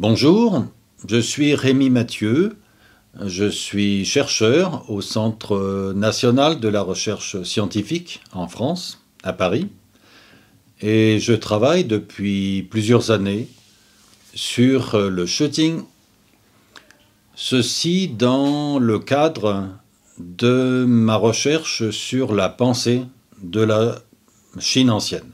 Bonjour, je suis Rémi Mathieu, je suis chercheur au Centre national de la recherche scientifique en France, à Paris, et je travaille depuis plusieurs années sur le shooting, ceci dans le cadre de ma recherche sur la pensée de la Chine ancienne.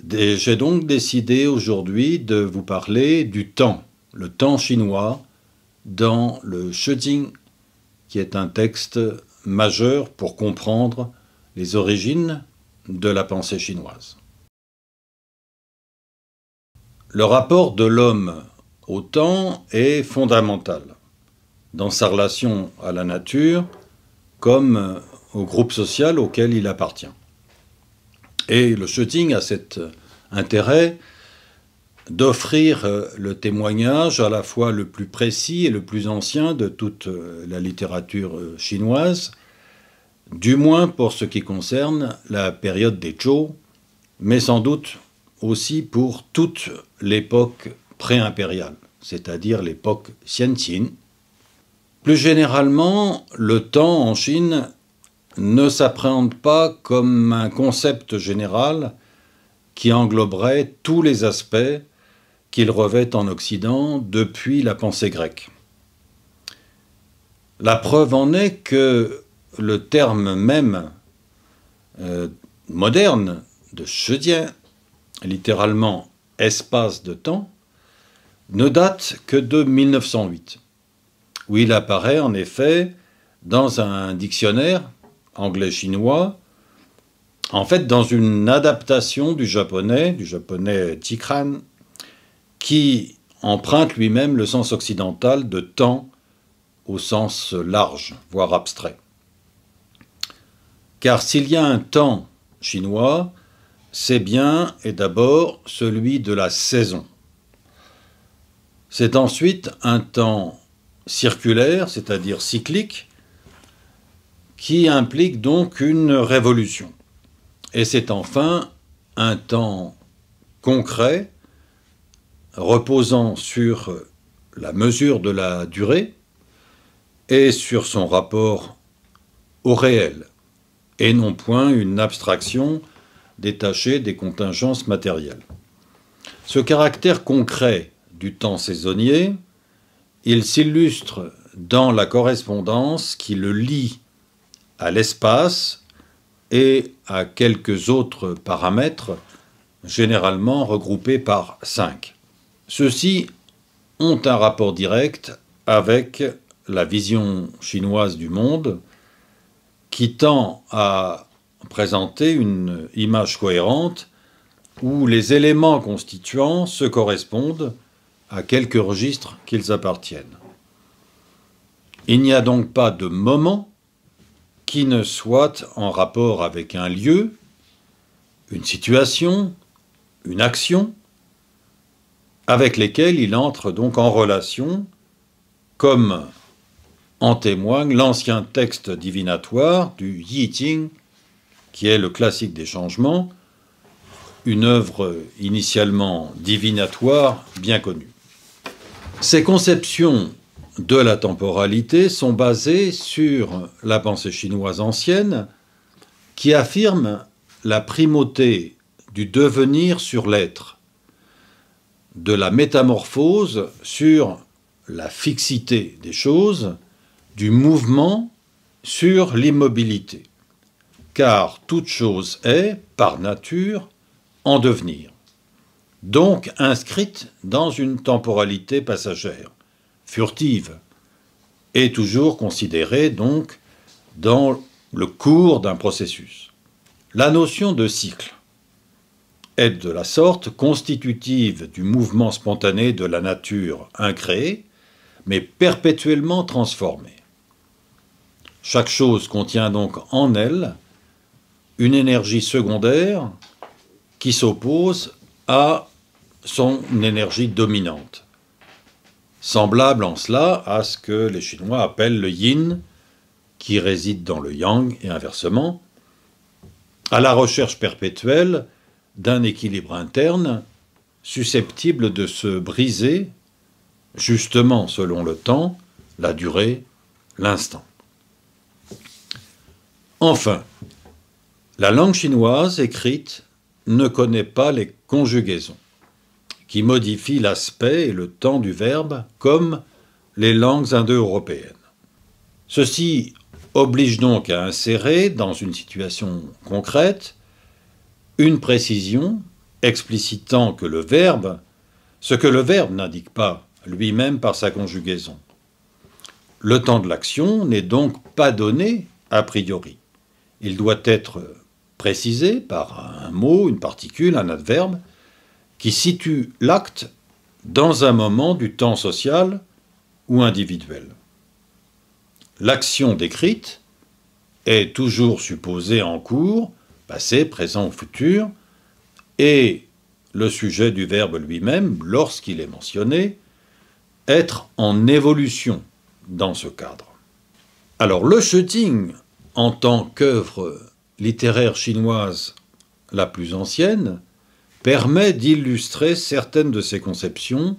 J'ai donc décidé aujourd'hui de vous parler du temps, le temps chinois, dans le Shijing, qui est un texte majeur pour comprendre les origines de la pensée chinoise. Le rapport de l'homme au temps est fondamental dans sa relation à la nature comme au groupe social auquel il appartient. Et le Shijing a cet intérêt d'offrir le témoignage à la fois le plus précis et le plus ancien de toute la littérature chinoise, du moins pour ce qui concerne la période des Zhou, mais sans doute aussi pour toute l'époque pré-impériale, c'est-à-dire l'époque Xianqin. Plus généralement, le temps en Chine ne s'appréhende pas comme un concept général qui engloberait tous les aspects qu'il revêt en Occident depuis la pensée grecque. La preuve en est que le terme même moderne de Shijie, littéralement espace de temps, ne date que de 1908, où il apparaît en effet dans un dictionnaire anglais-chinois, en fait dans une adaptation du japonais Jikran, qui emprunte lui-même le sens occidental de temps au sens large, voire abstrait. Car s'il y a un temps chinois, c'est bien et d'abord celui de la saison. C'est ensuite un temps circulaire, c'est-à-dire cyclique, qui implique donc une révolution. Et c'est enfin un temps concret, reposant sur la mesure de la durée et sur son rapport au réel, et non point une abstraction détachée des contingences matérielles. Ce caractère concret du temps saisonnier, il s'illustre dans la correspondance qui le lie à l'espace et à quelques autres paramètres, généralement regroupés par 5. Ceux-ci ont un rapport direct avec la vision chinoise du monde qui tend à présenter une image cohérente où les éléments constituants se correspondent à quelques registres qu'ils appartiennent. Il n'y a donc pas de moment qui ne soit en rapport avec un lieu, une situation, une action, avec lesquels il entre donc en relation, comme en témoigne l'ancien texte divinatoire du Yi Jing, qui est le classique des changements, une œuvre initialement divinatoire bien connue. Ces conceptions de la temporalité sont basées sur la pensée chinoise ancienne qui affirme la primauté du devenir sur l'être, de la métamorphose sur la fixité des choses, du mouvement sur l'immobilité, car toute chose est, par nature, en devenir, donc inscrite dans une temporalité passagère, furtive, et toujours considérée donc dans le cours d'un processus. La notion de cycle est de la sorte constitutive du mouvement spontané de la nature incréée, mais perpétuellement transformée. Chaque chose contient donc en elle une énergie secondaire qui s'oppose à son énergie dominante, semblable en cela à ce que les Chinois appellent le yin, qui réside dans le yang et inversement, à la recherche perpétuelle d'un équilibre interne susceptibles de se briser, justement selon le temps, la durée, l'instant. Enfin, la langue chinoise écrite ne connaît pas les conjugaisons, qui modifient l'aspect et le temps du verbe comme les langues indo-européennes. Ceci oblige donc à insérer, dans une situation concrète, une précision explicitant que ce que le verbe n'indique pas lui-même par sa conjugaison. Le temps de l'action n'est donc pas donné a priori. Il doit être précisé par un mot, une particule, un adverbe, qui situe l'acte dans un moment du temps social ou individuel. L'action décrite est toujours supposée en cours, passé, présent ou futur, et le sujet du verbe lui-même, lorsqu'il est mentionné, être en évolution dans ce cadre. Alors le Shijing, en tant qu'œuvre littéraire chinoise la plus ancienne, permet d'illustrer certaines de ces conceptions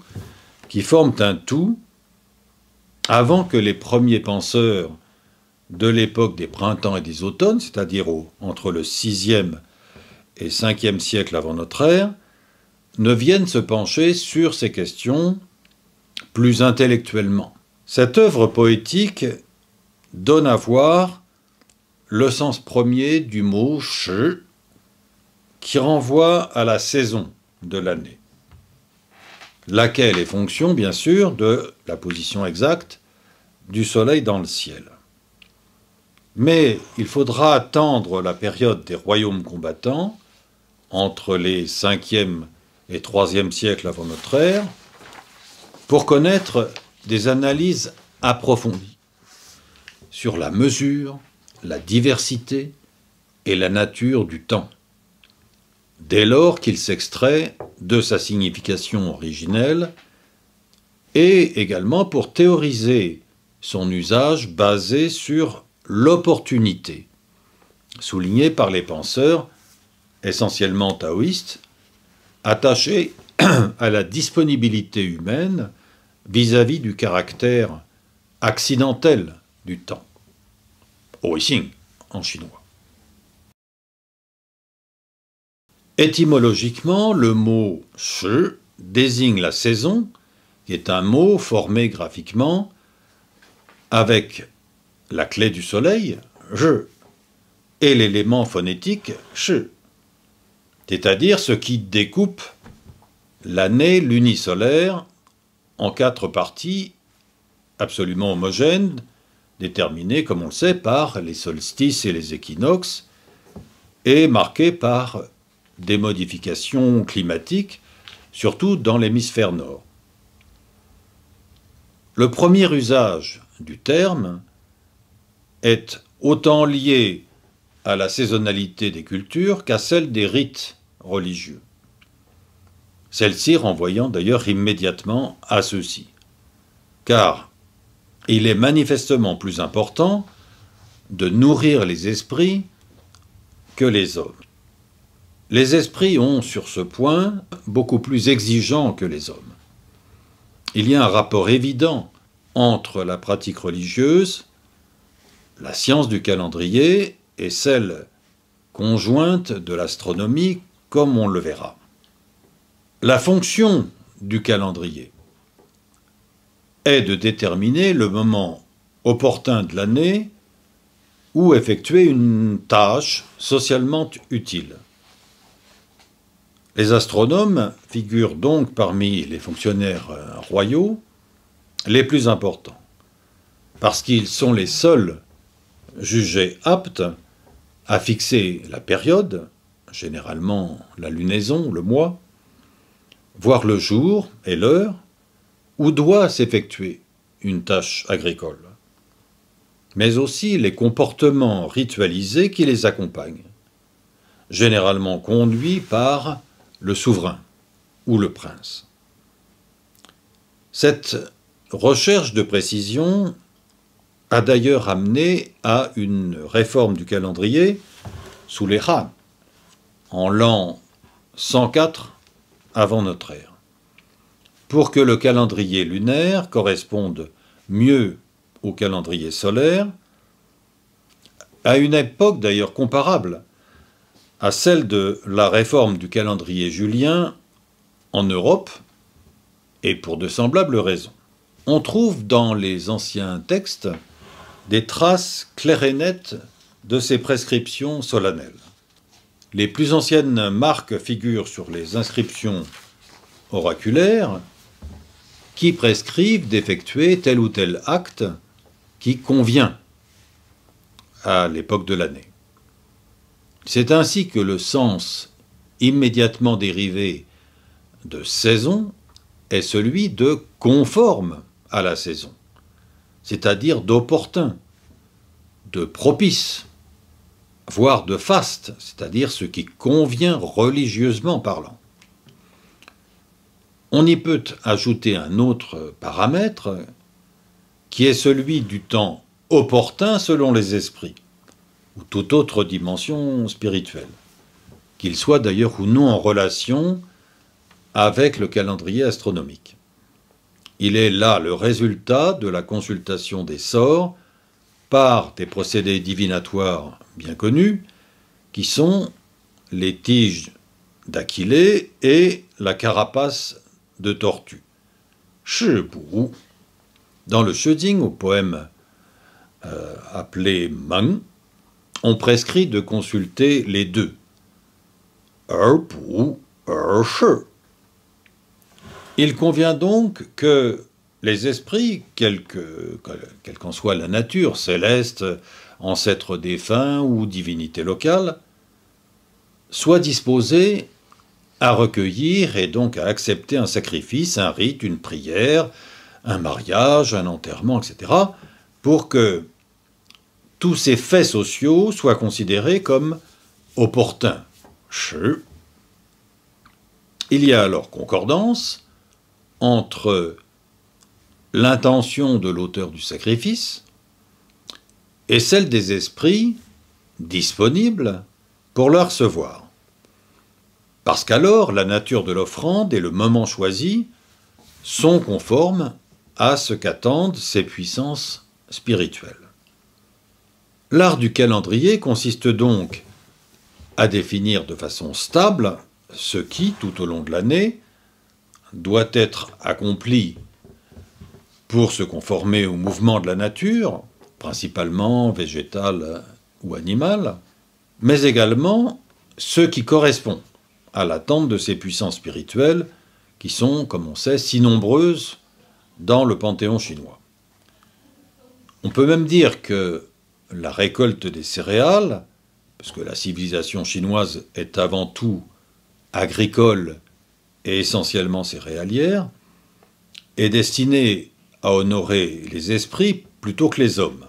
qui forment un tout avant que les premiers penseurs de l'époque des printemps et des automnes, c'est-à-dire entre le 6e et 5e siècle avant notre ère, ne viennent se pencher sur ces questions plus intellectuellement. Cette œuvre poétique donne à voir le sens premier du mot « shi » qui renvoie à la saison de l'année, laquelle est fonction, bien sûr, de la position exacte du soleil dans le ciel. Mais il faudra attendre la période des royaumes combattants, entre les 5e et 3e siècles avant notre ère, pour connaître des analyses approfondies sur la mesure, la diversité et la nature du temps, dès lors qu'il s'extrait de sa signification originelle, et également pour théoriser son usage basé sur l'opportunité, soulignée par les penseurs essentiellement taoïstes, attachés à la disponibilité humaine vis-à-vis du caractère accidentel du temps. Huixing en chinois. Étymologiquement, le mot « shi » désigne la saison, qui est un mot formé graphiquement avec la clé du soleil, « je », et l'élément phonétique « shi », c'est-à-dire ce qui découpe l'année lunisolaire en 4 parties absolument homogènes, déterminées, comme on le sait, par les solstices et les équinoxes, et marquées par des modifications climatiques, surtout dans l'hémisphère nord. Le premier usage du terme est autant lié à la saisonnalité des cultures qu'à celle des rites religieux. Celle-ci renvoyant d'ailleurs immédiatement à ceux-ci. Car il est manifestement plus important de nourrir les esprits que les hommes. Les esprits ont, sur ce point, beaucoup plus exigeants que les hommes. Il y a un rapport évident entre la pratique religieuse, la science du calendrier et celle conjointe de l'astronomie, comme on le verra. La fonction du calendrier est de déterminer le moment opportun de l'année où effectuer une tâche socialement utile. Les astronomes figurent donc parmi les fonctionnaires royaux les plus importants, parce qu'ils sont les seuls jugés aptes à fixer la période, généralement la lunaison, le mois, voire le jour et l'heure, où doit s'effectuer une tâche agricole, mais aussi les comportements ritualisés qui les accompagnent, généralement conduits par le souverain ou le prince. Cette recherche de précision a d'ailleurs amené à une réforme du calendrier sous les Han, en l'an 104 avant notre ère. Pour que le calendrier lunaire corresponde mieux au calendrier solaire, à une époque d'ailleurs comparable à celle de la réforme du calendrier julien en Europe, et pour de semblables raisons. On trouve dans les anciens textes des traces claires et nettes de ces prescriptions solennelles. Les plus anciennes marques figurent sur les inscriptions oraculaires qui prescrivent d'effectuer tel ou tel acte qui convient à l'époque de l'année. C'est ainsi que le sens immédiatement dérivé de saison est celui de conforme à la saison, c'est-à-dire d'opportun, de propice, voire de faste, c'est-à-dire ce qui convient religieusement parlant. On y peut ajouter un autre paramètre qui est celui du temps opportun selon les esprits, ou toute autre dimension spirituelle, qu'il soit d'ailleurs ou non en relation avec le calendrier astronomique. Il est là le résultat de la consultation des sorts par des procédés divinatoires bien connus, qui sont les tiges d'Aquilée et la carapace de tortue. Shibu. Dans le Shijing, au poème appelé Meng, on prescrit de consulter les deux. Erpu, Ershi. Il convient donc que les esprits, quelle qu'en soit la nature, céleste, ancêtre défunt ou divinité locale, soient disposés à recueillir et donc à accepter un sacrifice, un rite, une prière, un mariage, un enterrement, etc., pour que tous ces faits sociaux soient considérés comme opportuns. Il y a alors concordance entre l'intention de l'auteur du sacrifice et celle des esprits disponibles pour le recevoir. Parce qu'alors, la nature de l'offrande et le moment choisi sont conformes à ce qu'attendent ces puissances spirituelles. L'art du calendrier consiste donc à définir de façon stable ce qui, tout au long de l'année, doit être accompli pour se conformer au mouvement de la nature, principalement végétale ou animale, mais également ce qui correspond à l'attente de ces puissances spirituelles qui sont, comme on sait, si nombreuses dans le panthéon chinois. On peut même dire que la récolte des céréales, parce que la civilisation chinoise est avant tout agricole et essentiellement céréalière, est destinée à honorer les esprits plutôt que les hommes.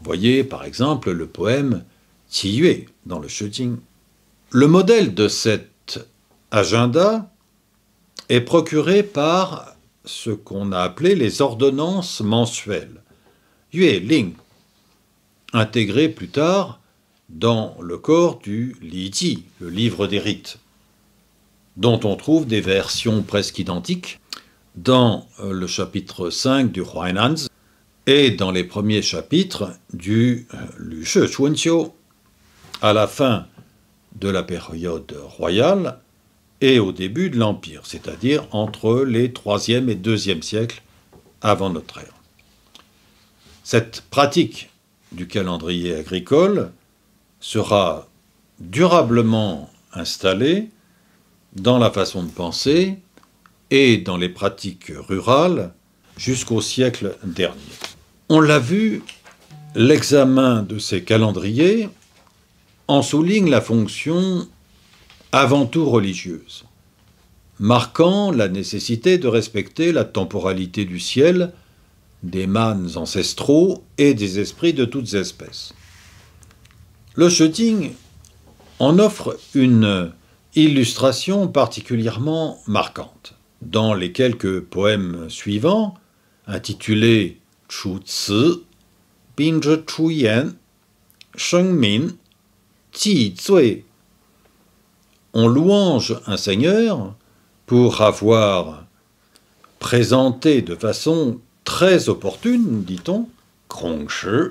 Voyez par exemple le poème Qiyue dans le Shijing. Le modèle de cet agenda est procuré par ce qu'on a appelé les ordonnances mensuelles, Yue Ling, intégrées plus tard dans le corps du Li Ji, le livre des rites, dont on trouve des versions presque identiques dans le chapitre 5 du Huainanzi et dans les premiers chapitres du Lu Shi Chunqiu, à la fin de la période royale et au début de l'Empire, c'est-à-dire entre les 3e et 2e siècles avant notre ère. Cette pratique du calendrier agricole sera durablement installée dans la façon de penser et dans les pratiques rurales jusqu'au siècle dernier. On l'a vu, l'examen de ces calendriers en souligne la fonction avant tout religieuse, marquant la nécessité de respecter la temporalité du ciel, des mânes ancestraux et des esprits de toutes espèces. Le Shijing en offre une illustration particulièrement marquante. Dans les quelques poèmes suivants, intitulés Chu Ci, Bing Zhe Chu Yan, Sheng Min, Ji Zui, on louange un seigneur pour avoir présenté de façon très opportune, dit-on, Krongshi,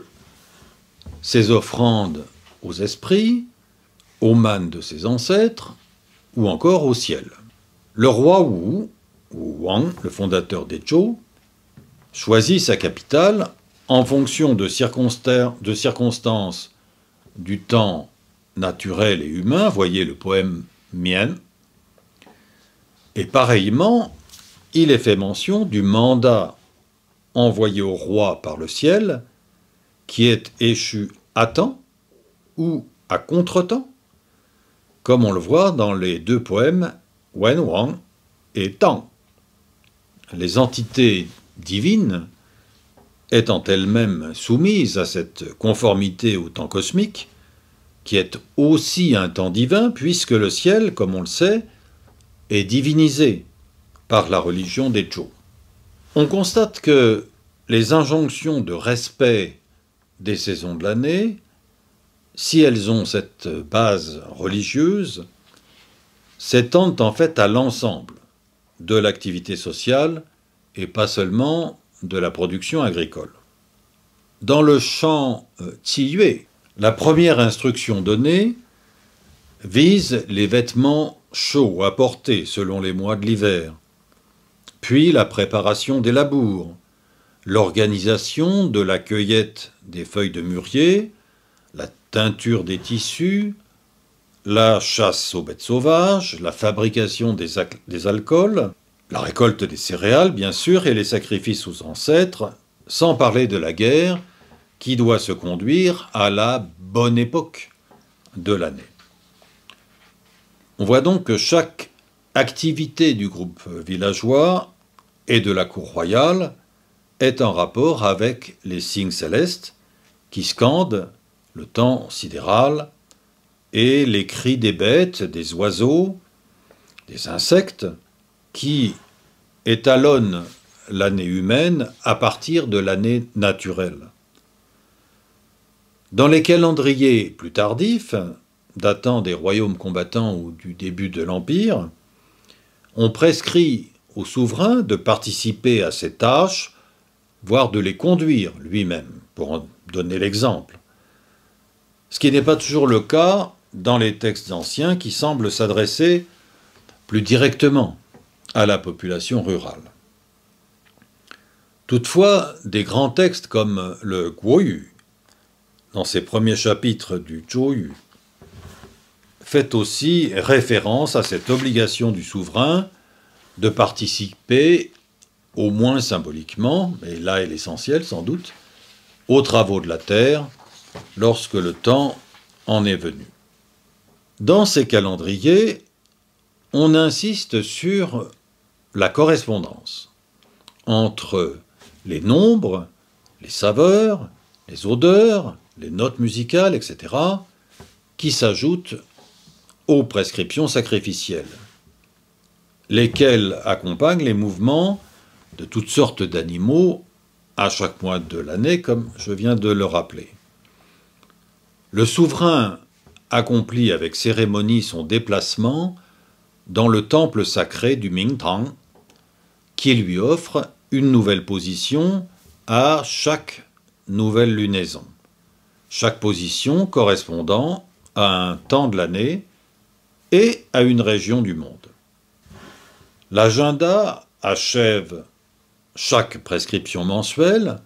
ses offrandes aux esprits, aux mânes de ses ancêtres, ou encore au ciel. Le roi Wu, ou Wang, le fondateur des Zhou, choisit sa capitale en fonction de circonstances du temps naturel et humain, voyez le poème Mian, et pareillement, il est fait mention du mandat envoyé au roi par le ciel, qui est échu à temps ou à contre-temps, comme on le voit dans les deux poèmes Wen Wang et Tang. Les entités divines, étant elles-mêmes soumises à cette conformité au temps cosmique, qui est aussi un temps divin, puisque le ciel, comme on le sait, est divinisé par la religion des Zhou. On constate que les injonctions de respect des saisons de l'année, si elles ont cette base religieuse, s'étendent en fait à l'ensemble de l'activité sociale et pas seulement de la production agricole. Dans le chant Qiyue, la première instruction donnée vise les vêtements chauds à porter selon les mois de l'hiver, puis la préparation des labours, l'organisation de la cueillette des feuilles de mûrier, la teinture des tissus, la chasse aux bêtes sauvages, la fabrication des alcools, la récolte des céréales, bien sûr, et les sacrifices aux ancêtres, sans parler de la guerre qui doit se conduire à la bonne époque de l'année. On voit donc que chaque activité du groupe villageois et de la cour royale est en rapport avec les signes célestes qui scandent le temps sidéral et les cris des bêtes, des oiseaux, des insectes qui étalonnent l'année humaine à partir de l'année naturelle. Dans les calendriers plus tardifs, datant des royaumes combattants ou du début de l'Empire, on prescrit au souverain de participer à ces tâches, voire de les conduire lui-même, pour en donner l'exemple. Ce qui n'est pas toujours le cas dans les textes anciens qui semblent s'adresser plus directement à la population rurale. Toutefois, des grands textes comme le Guoyu, dans ses premiers chapitres du Zhouyu, fait aussi référence à cette obligation du souverain de participer, au moins symboliquement, mais là est l'essentiel sans doute, aux travaux de la terre lorsque le temps en est venu. Dans ces calendriers, on insiste sur la correspondance entre les nombres, les saveurs, les odeurs, les notes musicales, etc., qui s'ajoutent aux prescriptions sacrificielles, lesquelles accompagnent les mouvements de toutes sortes d'animaux à chaque mois de l'année, comme je viens de le rappeler. Le souverain accomplit avec cérémonie son déplacement dans le temple sacré du Mingtang, qui lui offre une nouvelle position à chaque nouvelle lunaison, chaque position correspondant à un temps de l'année et à une région du monde. L'agenda achève chaque prescription mensuelle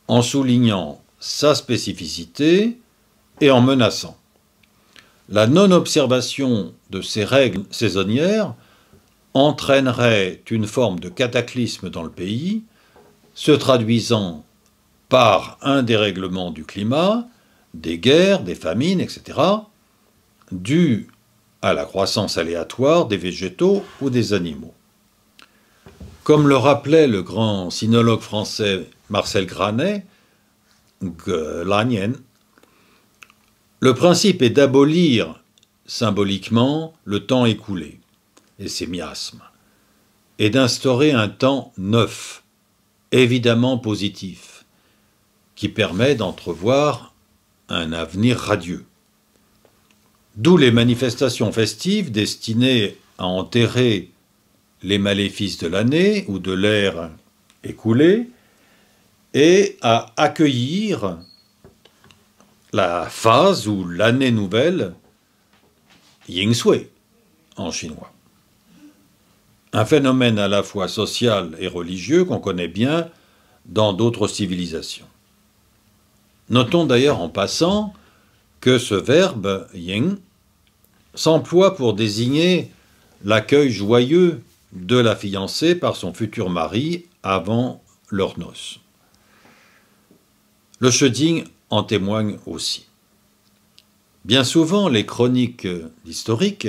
en soulignant sa spécificité et en menaçant. La non-observation de ces règles saisonnières entraînerait une forme de cataclysme dans le pays, se traduisant par un dérèglement du climat, des guerres, des famines, etc., dus à la croissance aléatoire des végétaux ou des animaux. Comme le rappelait le grand sinologue français Marcel Granet, Glanien, le principe est d'abolir symboliquement le temps écoulé et ses miasmes, et d'instaurer un temps neuf, évidemment positif, qui permet d'entrevoir un avenir radieux. D'où les manifestations festives destinées à enterrer les maléfices de l'année ou de l'ère écoulée et à accueillir la phase ou l'année nouvelle Ying Sui en chinois. Un phénomène à la fois social et religieux qu'on connaît bien dans d'autres civilisations. Notons d'ailleurs en passant que ce verbe Ying s'emploie pour désigner l'accueil joyeux de la fiancée par son futur mari avant leurs noces. Le Shijing en témoigne aussi. Bien souvent, les chroniques historiques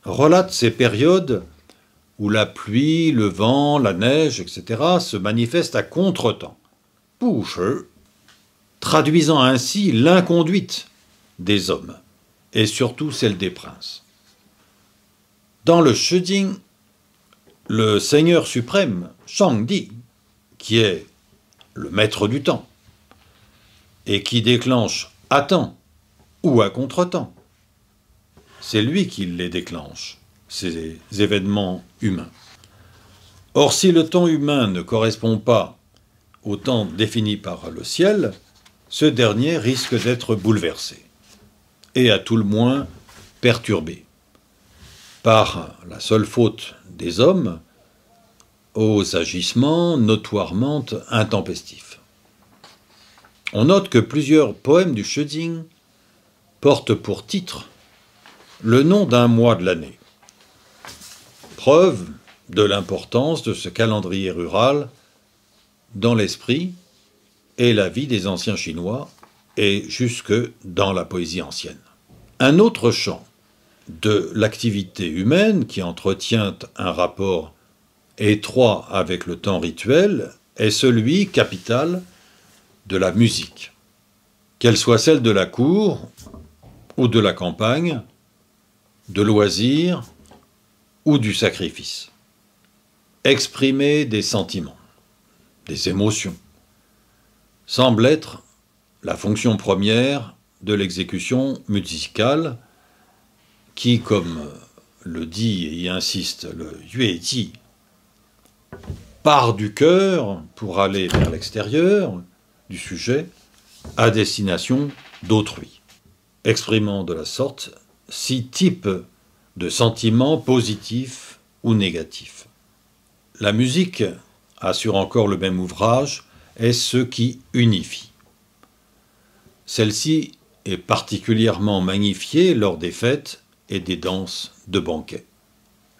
relatent ces périodes où la pluie, le vent, la neige, etc. se manifestent à contretemps, traduisant ainsi l'inconduite des hommes, et surtout celle des princes. Dans le Shijing, le seigneur suprême, Shangdi, qui est le maître du temps, et qui déclenche à temps ou à contre-temps, c'est lui qui les déclenche, ces événements humains. Or, si le temps humain ne correspond pas au temps défini par le ciel, ce dernier risque d'être bouleversé, et à tout le moins perturbé, par la seule faute des hommes aux agissements notoirement intempestifs. On note que plusieurs poèmes du Shijing portent pour titre le nom d'un mois de l'année, preuve de l'importance de ce calendrier rural dans l'esprit et la vie des anciens Chinois et jusque dans la poésie ancienne. Un autre champ de l'activité humaine qui entretient un rapport étroit avec le temps rituel est celui capital de la musique, qu'elle soit celle de la cour ou de la campagne, de loisirs ou du sacrifice. Exprimer des sentiments, des émotions, semble être la fonction première de l'exécution musicale qui, comme le dit et y insiste le Yueji, part du cœur pour aller vers l'extérieur du sujet à destination d'autrui, exprimant de la sorte 6 types de sentiments positifs ou négatifs. La musique, assure encore le même ouvrage, est ce qui unifie. Celle-ci est particulièrement magnifiée lors des fêtes et des danses de banquet.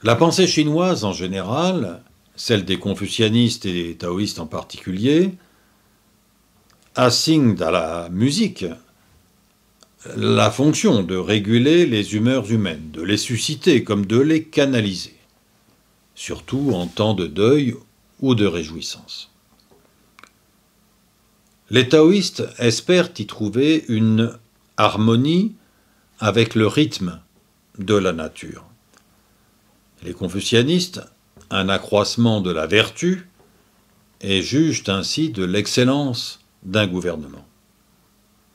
La pensée chinoise en général, celle des confucianistes et des taoïstes en particulier, assigne à la musique la fonction de réguler les humeurs humaines, de les susciter comme de les canaliser, surtout en temps de deuil ou de réjouissance. Les taoïstes espèrent y trouver une harmonie avec le rythme de la nature. Les confucianistes, un accroissement de la vertu, et jugent ainsi de l'excellence d'un gouvernement.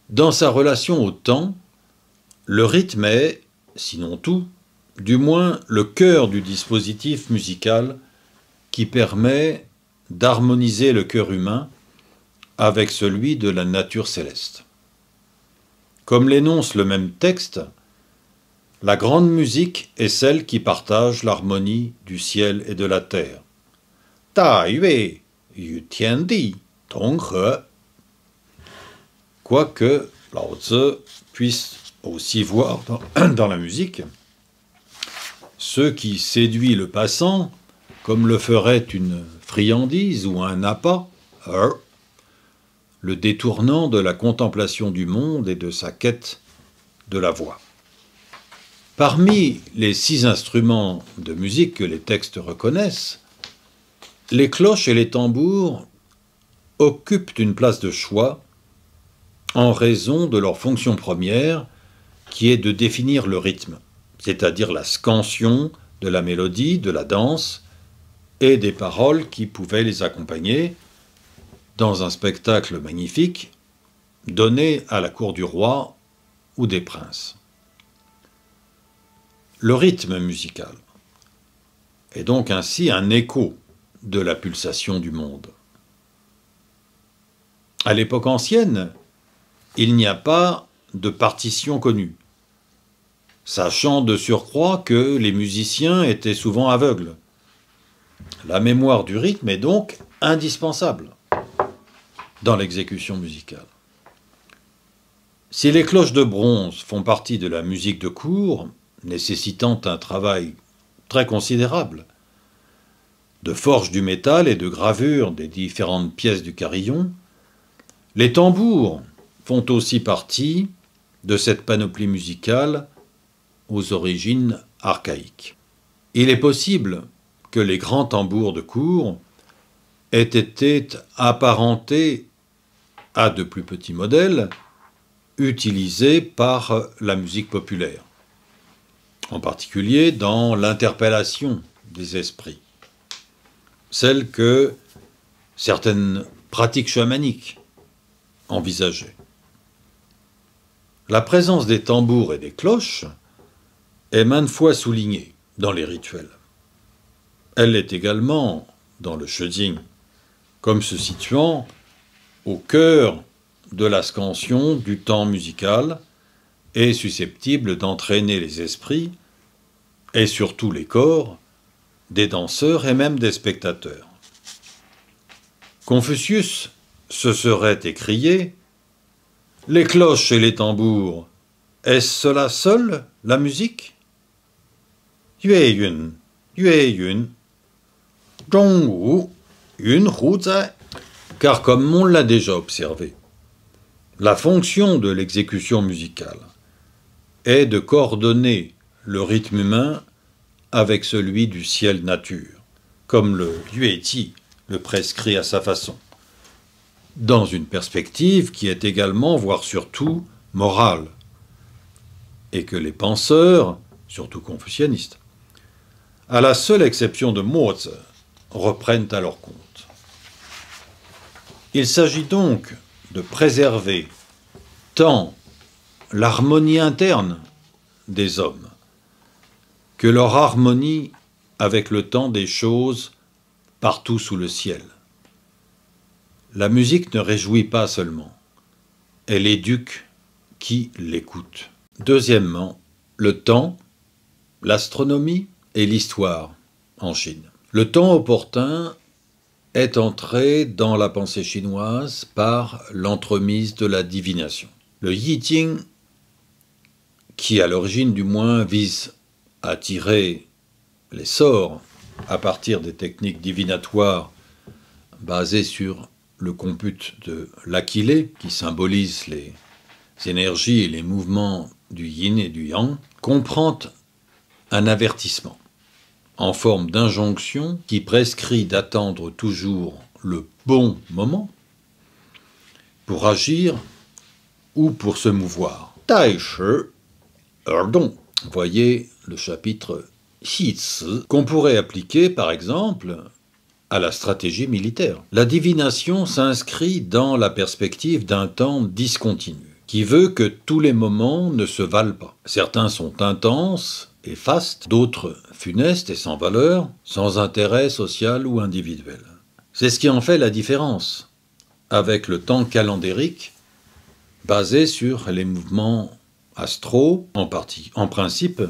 Dans sa relation au temps, le rythme est, sinon tout, du moins le cœur du dispositif musical qui permet d'harmoniser le cœur humain avec celui de la nature céleste. Comme l'énonce le même texte, la grande musique est celle qui partage l'harmonie du ciel et de la terre. Da yue yu tian di tong he. Quoique Lao Tzu puisse aussi voir dans la musique ce qui séduit le passant, comme le ferait une friandise ou un appât, le détournant de la contemplation du monde et de sa quête de la voix. Parmi les 6 instruments de musique que les textes reconnaissent, les cloches et les tambours occupent une place de choix en raison de leur fonction première qui est de définir le rythme, c'est-à-dire la scansion de la mélodie, de la danse et des paroles qui pouvaient les accompagner dans un spectacle magnifique donné à la cour du roi ou des princes. Le rythme musical et donc ainsi un écho de la pulsation du monde. À l'époque ancienne, il n'y a pas de partition connue, sachant de surcroît que les musiciens étaient souvent aveugles. La mémoire du rythme est donc indispensable dans l'exécution musicale. Si les cloches de bronze font partie de la musique de cour, nécessitant un travail très considérable, de forge du métal et de gravure des différentes pièces du carillon, les tambours font aussi partie de cette panoplie musicale aux origines archaïques. Il est possible que les grands tambours de cour aient été apparentés à de plus petits modèles utilisés par la musique populaire, en particulier dans l'interpellation des esprits, celle que certaines pratiques chamaniques envisageaient. La présence des tambours et des cloches est maintes fois soulignée dans les rituels. Elle l'est également dans le shijing, comme se situant au cœur de la scansion du temps musical et susceptible d'entraîner les esprits, et surtout les corps, des danseurs et même des spectateurs. Confucius se serait écrié « Les cloches et les tambours, est-ce cela seul, la musique ?» Yue Yun, Yue Yun, Zhongwu, Yun Hu Zai. Car comme on l'a déjà observé, la fonction de l'exécution musicale est de coordonner le rythme humain avec celui du ciel nature, comme le Yueti le prescrit à sa façon, dans une perspective qui est également, voire surtout, morale, et que les penseurs, surtout confucianistes, à la seule exception de Mozi, reprennent à leur compte. Il s'agit donc de préserver tant l'harmonie interne des hommes que leur harmonie avec le temps des choses partout sous le ciel. La musique ne réjouit pas seulement, elle éduque qui l'écoute. Deuxièmement, le temps, l'astronomie et l'histoire en Chine. Le temps opportun est entré dans la pensée chinoise par l'entremise de la divination. Le Yi Jing, qui à l'origine du moins vise à tirer les sorts à partir des techniques divinatoires basées sur le compute de l'Aquilée, qui symbolise les énergies et les mouvements du yin et du yang, comprend un avertissement en forme d'injonction qui prescrit d'attendre toujours le bon moment pour agir ou pour se mouvoir. Tai Shi Erdong. Voyez le chapitre Xi Ci, qu'on pourrait appliquer par exemple à la stratégie militaire. La divination s'inscrit dans la perspective d'un temps discontinu, qui veut que tous les moments ne se valent pas. Certains sont intenses et fastes, d'autres funestes et sans valeur, sans intérêt social ou individuel. C'est ce qui en fait la différence avec le temps calendérique basé sur les mouvements astraux, en principe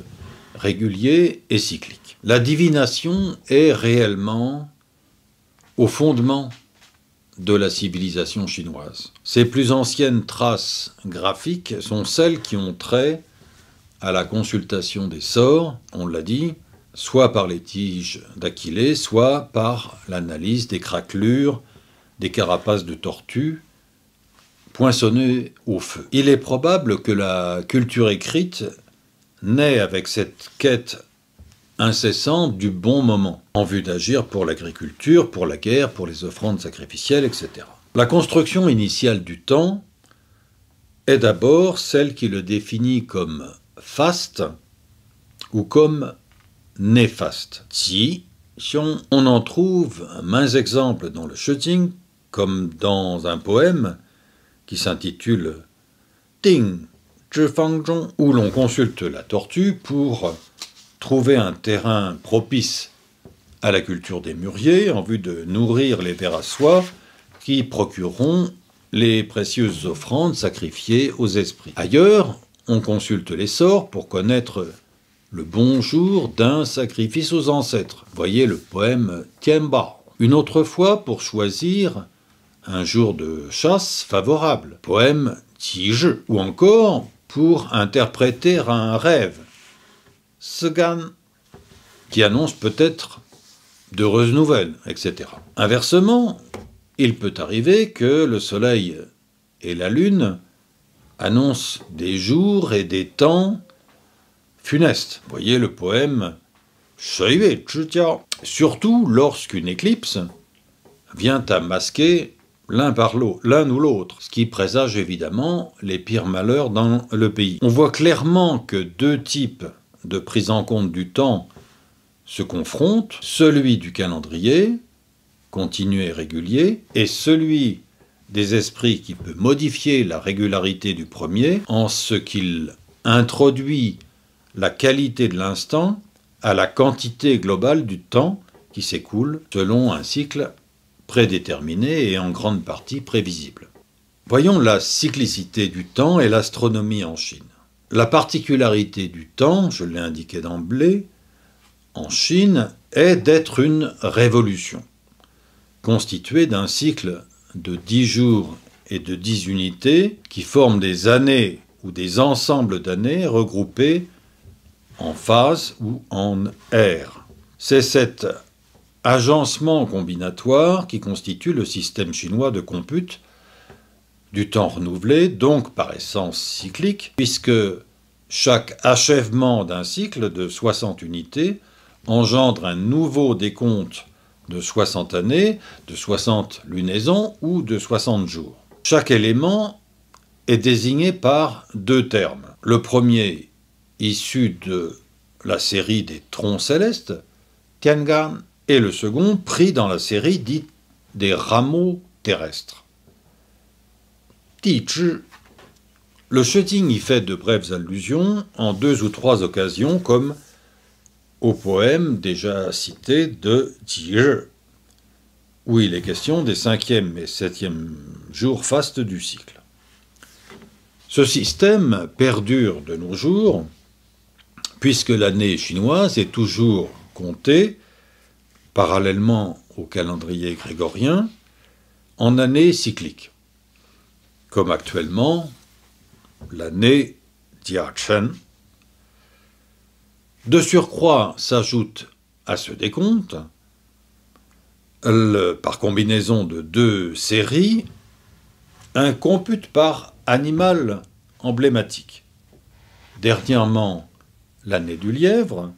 réguliers et cycliques. La divination est réellement au fondement de la civilisation chinoise. Ses plus anciennes traces graphiques sont celles qui ont trait à la consultation des sorts, on l'a dit, soit par les tiges d'Aquilée, soit par l'analyse des craquelures, des carapaces de tortues, poinçonnées au feu. Il est probable que la culture écrite naît avec cette quête incessante du bon moment, en vue d'agir pour l'agriculture, pour la guerre, pour les offrandes sacrificielles, etc. La construction initiale du temps est d'abord celle qui le définit comme faste ou comme néfaste. Qi, Xiong, on en trouve maints exemples dans le shijing, comme dans un poème qui s'intitule Ding Zhi Fang Zhong, où l'on consulte la tortue pour trouver un terrain propice à la culture des mûriers en vue de nourrir les vers à soie qui procureront les précieuses offrandes sacrifiées aux esprits. Ailleurs, on consulte les sorts pour connaître le bon jour d'un sacrifice aux ancêtres. Voyez le poème Tienbao. Une autre fois pour choisir un jour de chasse favorable. Poème Tizhi. Ou encore pour interpréter un rêve. Segan. Qui annonce peut-être d'heureuses nouvelles, etc. Inversement, il peut arriver que le soleil et la lune annoncent des jours et des temps funestes. Voyez le poème Shui Zhijiao. Surtout lorsqu'une éclipse vient à masquer l'un ou l'autre, ce qui présage évidemment les pires malheurs dans le pays. On voit clairement que deux types de prise en compte du temps se confrontent, celui du calendrier, continu et régulier, et celui des esprits qui peut modifier la régularité du premier en ce qu'il introduit la qualité de l'instant à la quantité globale du temps qui s'écoule selon un cycle prédéterminé et en grande partie prévisible. Voyons la cyclicité du temps et l'astronomie en Chine. La particularité du temps, je l'ai indiqué d'emblée, en Chine, est d'être une révolution, constituée d'un cycle de 10 jours et de 10 unités qui forment des années ou des ensembles d'années regroupées en phases ou en ères. C'est cet agencement combinatoire qui constitue le système chinois de compute du temps renouvelé, donc par essence cyclique, puisque chaque achèvement d'un cycle de 60 unités engendre un nouveau décompte de 60 années, de 60 lunaisons ou de 60 jours. Chaque élément est désigné par deux termes. Le premier, issu de la série des troncs célestes, Tiangan, et le second, pris dans la série dite des rameaux terrestres. Tizhi. Le Shijing y fait de brèves allusions en 2 ou 3 occasions, comme au poème déjà cité de Tizhi, où il est question des 5e et 7e jours fastes du cycle. Ce système perdure de nos jours, puisque l'année chinoise est toujours comptée, parallèlement au calendrier grégorien, en année cyclique, comme actuellement l'année Jiachen. De surcroît s'ajoute à ce décompte, par combinaison de 2 séries, un compute par animal emblématique. Dernièrement, l'année du lièvre,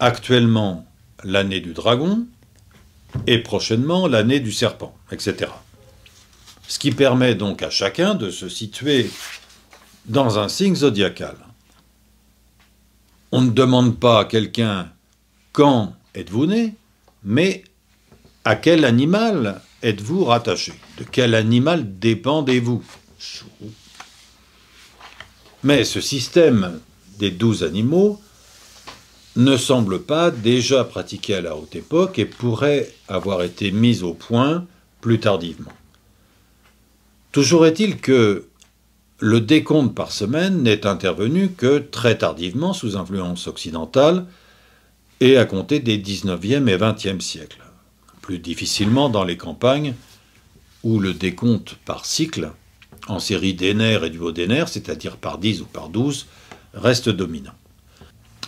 actuellement l'année du dragon, et prochainement l'année du serpent, etc. Ce qui permet donc à chacun de se situer dans un signe zodiacal. On ne demande pas à quelqu'un « quand êtes-vous né ?», mais « à quel animal êtes-vous rattaché ? De quel animal dépendez-vous » Mais ce système des 12 animaux ne semble pas déjà pratiqué à la haute époque et pourrait avoir été mis au point plus tardivement. Toujours est-il que le décompte par semaine n'est intervenu que très tardivement sous influence occidentale et à compter des 19e et 20e siècles. Plus difficilement dans les campagnes où le décompte par cycle, en série d'énaires et duodénaires, c'est-à-dire par 10 ou par 12, reste dominant.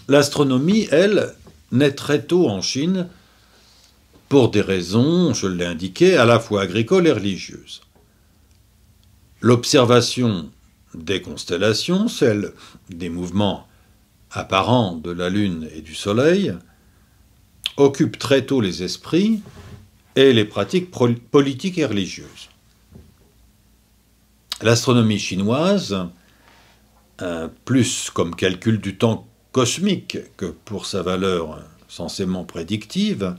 L'astronomie, elle, naît très tôt en Chine pour des raisons, je l'ai indiqué, à la fois agricoles et religieuses. L'observation des constellations, celle des mouvements apparents de la Lune et du Soleil, occupe très tôt les esprits et les pratiques politiques et religieuses. L'astronomie chinoise, plus comme calcul du temps cosmique que pour sa valeur censément prédictive,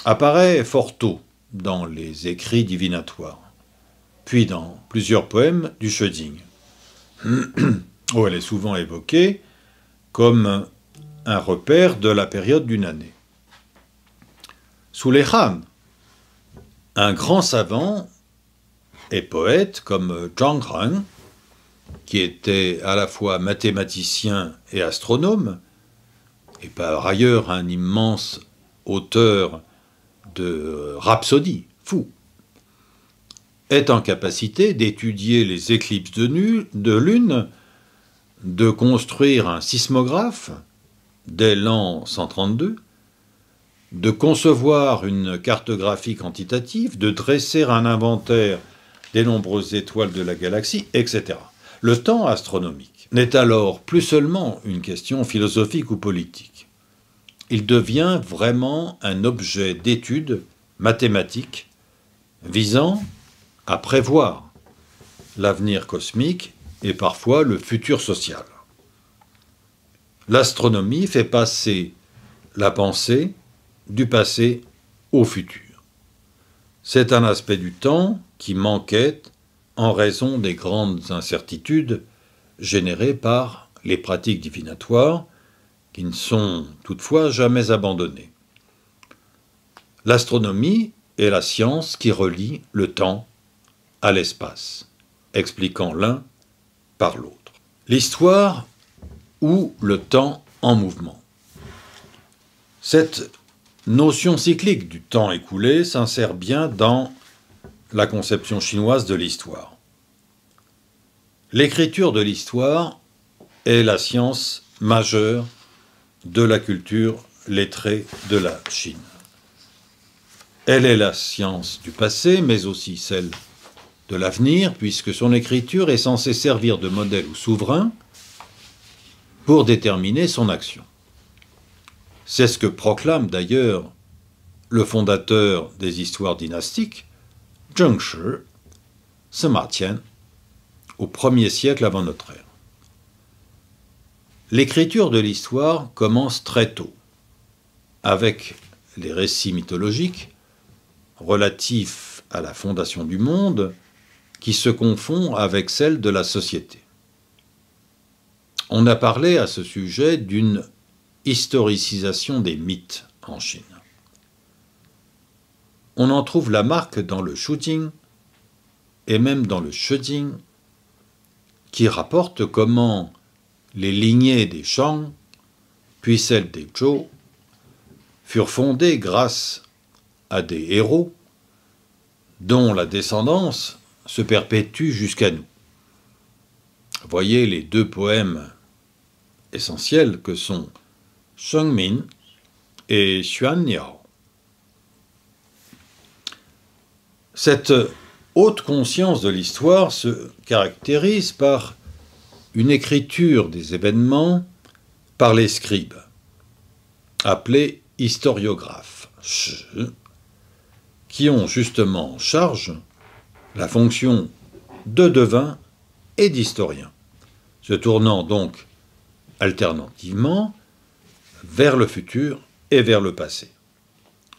apparaît fort tôt dans les écrits divinatoires, puis dans plusieurs poèmes du Shijing, où elle est souvent évoquée comme un repère de la période d'une année. Suleiman, un grand savant et poète comme Zhang He, qui était à la fois mathématicien et astronome, et par ailleurs un immense auteur de rhapsodies, fou, est en capacité d'étudier les éclipses de lune, de construire un sismographe dès l'an 132, de concevoir une cartographie quantitative, de dresser un inventaire des nombreuses étoiles de la galaxie, etc. Le temps astronomique n'est alors plus seulement une question philosophique ou politique. Il devient vraiment un objet d'étude mathématique visant à prévoir l'avenir cosmique et parfois le futur social. L'astronomie fait passer la pensée du passé au futur. C'est un aspect du temps qui manquait en raison des grandes incertitudes générées par les pratiques divinatoires qui ne sont toutefois jamais abandonnées. L'astronomie est la science qui relie le temps à l'espace, expliquant l'un par l'autre. L'histoire ou le temps en mouvement. Cette notion cyclique du temps écoulé s'insère bien dans la conception chinoise de l'histoire. L'écriture de l'histoire est la science majeure de la culture lettrée de la Chine. Elle est la science du passé, mais aussi celle de l'avenir, puisque son écriture est censée servir de modèle au souverain pour déterminer son action. C'est ce que proclame d'ailleurs le fondateur des histoires dynastiques, Zheng Shi, Sima Qian, au 1er siècle avant notre ère. L'écriture de l'histoire commence très tôt, avec les récits mythologiques relatifs à la fondation du monde qui se confondent avec celle de la société. On a parlé à ce sujet d'une historicisation des mythes en Chine. On en trouve la marque dans le Shujing et même dans le Shejing, qui rapporte comment les lignées des Shang, puis celles des Zhou, furent fondées grâce à des héros dont la descendance se perpétue jusqu'à nous. Voyez les deux poèmes essentiels que sont Shengmin et Xuanyao. Cette haute conscience de l'histoire se caractérise par une écriture des événements par les scribes, appelés historiographes, qui ont justement en charge la fonction de devin et d'historien, se tournant donc alternativement vers le futur et vers le passé.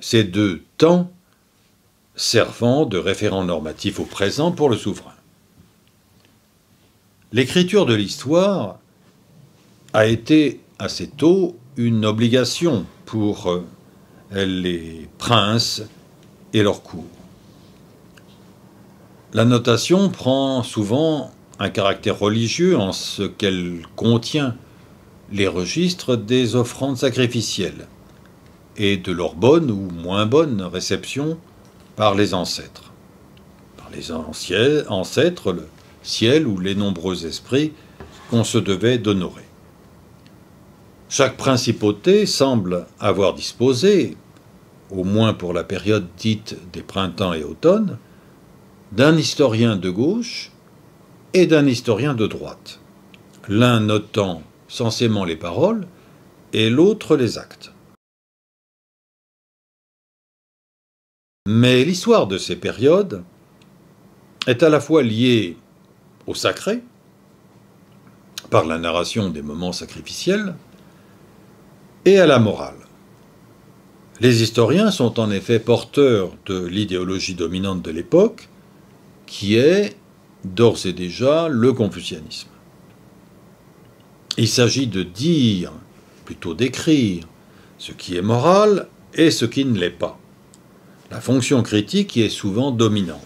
Ces deux temps servant de référent normatif au présent pour le souverain. L'écriture de l'histoire a été assez tôt une obligation pour les princes et leurs cours. La notation prend souvent un caractère religieux en ce qu'elle contient les registres des offrandes sacrificielles et de leur bonne ou moins bonne réception par les ancêtres. Par les ancêtres, le ciel ou les nombreux esprits qu'on se devait d'honorer. Chaque principauté semble avoir disposé, au moins pour la période dite des printemps et automnes, d'un historien de gauche et d'un historien de droite, l'un notant censément les paroles et l'autre les actes. Mais l'histoire de ces périodes est à la fois liée au sacré, par la narration des moments sacrificiels, et à la morale. Les historiens sont en effet porteurs de l'idéologie dominante de l'époque, qui est d'ores et déjà le confucianisme. Il s'agit de dire, plutôt d'écrire, ce qui est moral et ce qui ne l'est pas. La fonction critique y est souvent dominante.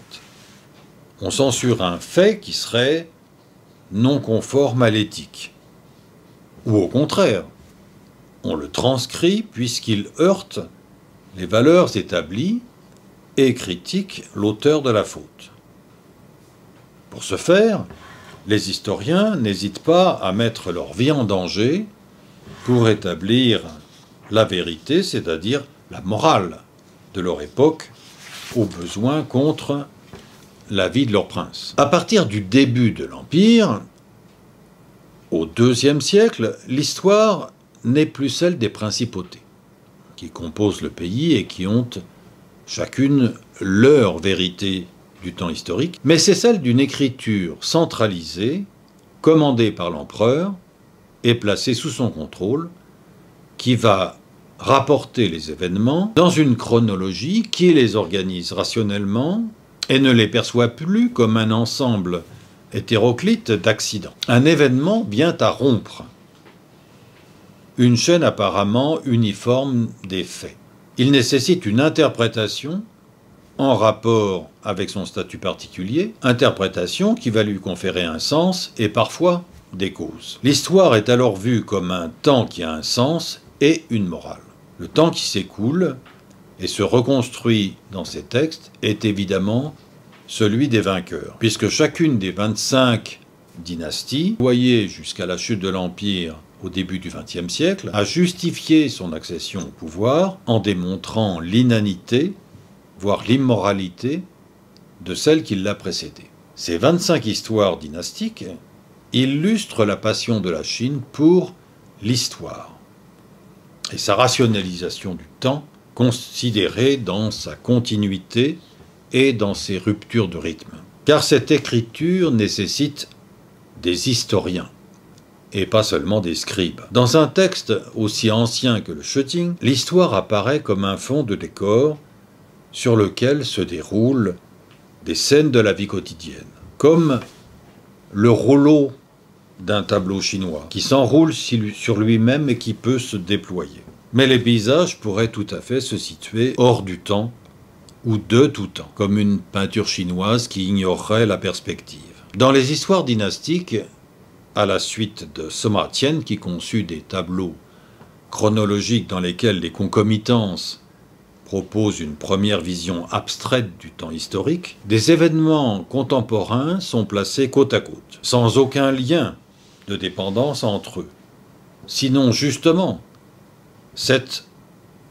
On censure un fait qui serait non conforme à l'éthique. Ou au contraire, on le transcrit puisqu'il heurte les valeurs établies et critique l'auteur de la faute. Pour ce faire, les historiens n'hésitent pas à mettre leur vie en danger pour établir la vérité, c'est-à-dire la morale de leur époque, au besoin contre la vie de leur prince. À partir du début de l'Empire, au IIe siècle, l'histoire n'est plus celle des principautés, qui composent le pays et qui ont chacune leur vérité du temps historique, mais c'est celle d'une écriture centralisée, commandée par l'empereur et placée sous son contrôle, qui va rapporter les événements dans une chronologie qui les organise rationnellement et ne les perçoit plus comme un ensemble hétéroclite d'accidents. Un événement vient à rompre une chaîne apparemment uniforme des faits. Il nécessite une interprétation en rapport avec son statut particulier, interprétation qui va lui conférer un sens et parfois des causes. L'histoire est alors vue comme un temps qui a un sens et une morale. Le temps qui s'écoule et se reconstruit dans ces textes est évidemment celui des vainqueurs, puisque chacune des 25 dynasties, voyées jusqu'à la chute de l'Empire au début du XXe siècle, a justifié son accession au pouvoir en démontrant l'inanité, voire l'immoralité, de celle qui l'a précédée. Ces 25 histoires dynastiques illustrent la passion de la Chine pour l'histoire et sa rationalisation du temps, considérée dans sa continuité et dans ses ruptures de rythme. Car cette écriture nécessite des historiens, et pas seulement des scribes. Dans un texte aussi ancien que le Shüting, l'histoire apparaît comme un fond de décor sur lequel se déroulent des scènes de la vie quotidienne, comme le rouleau d'un tableau chinois, qui s'enroule sur lui-même et qui peut se déployer. Mais les paysages pourraient tout à fait se situer hors du temps, ou de tout temps, comme une peinture chinoise qui ignorerait la perspective. Dans les histoires dynastiques, à la suite de Sima Qian, qui conçut des tableaux chronologiques dans lesquels les concomitances proposent une première vision abstraite du temps historique, des événements contemporains sont placés côte à côte, sans aucun lien de dépendance entre eux. Sinon, justement, cette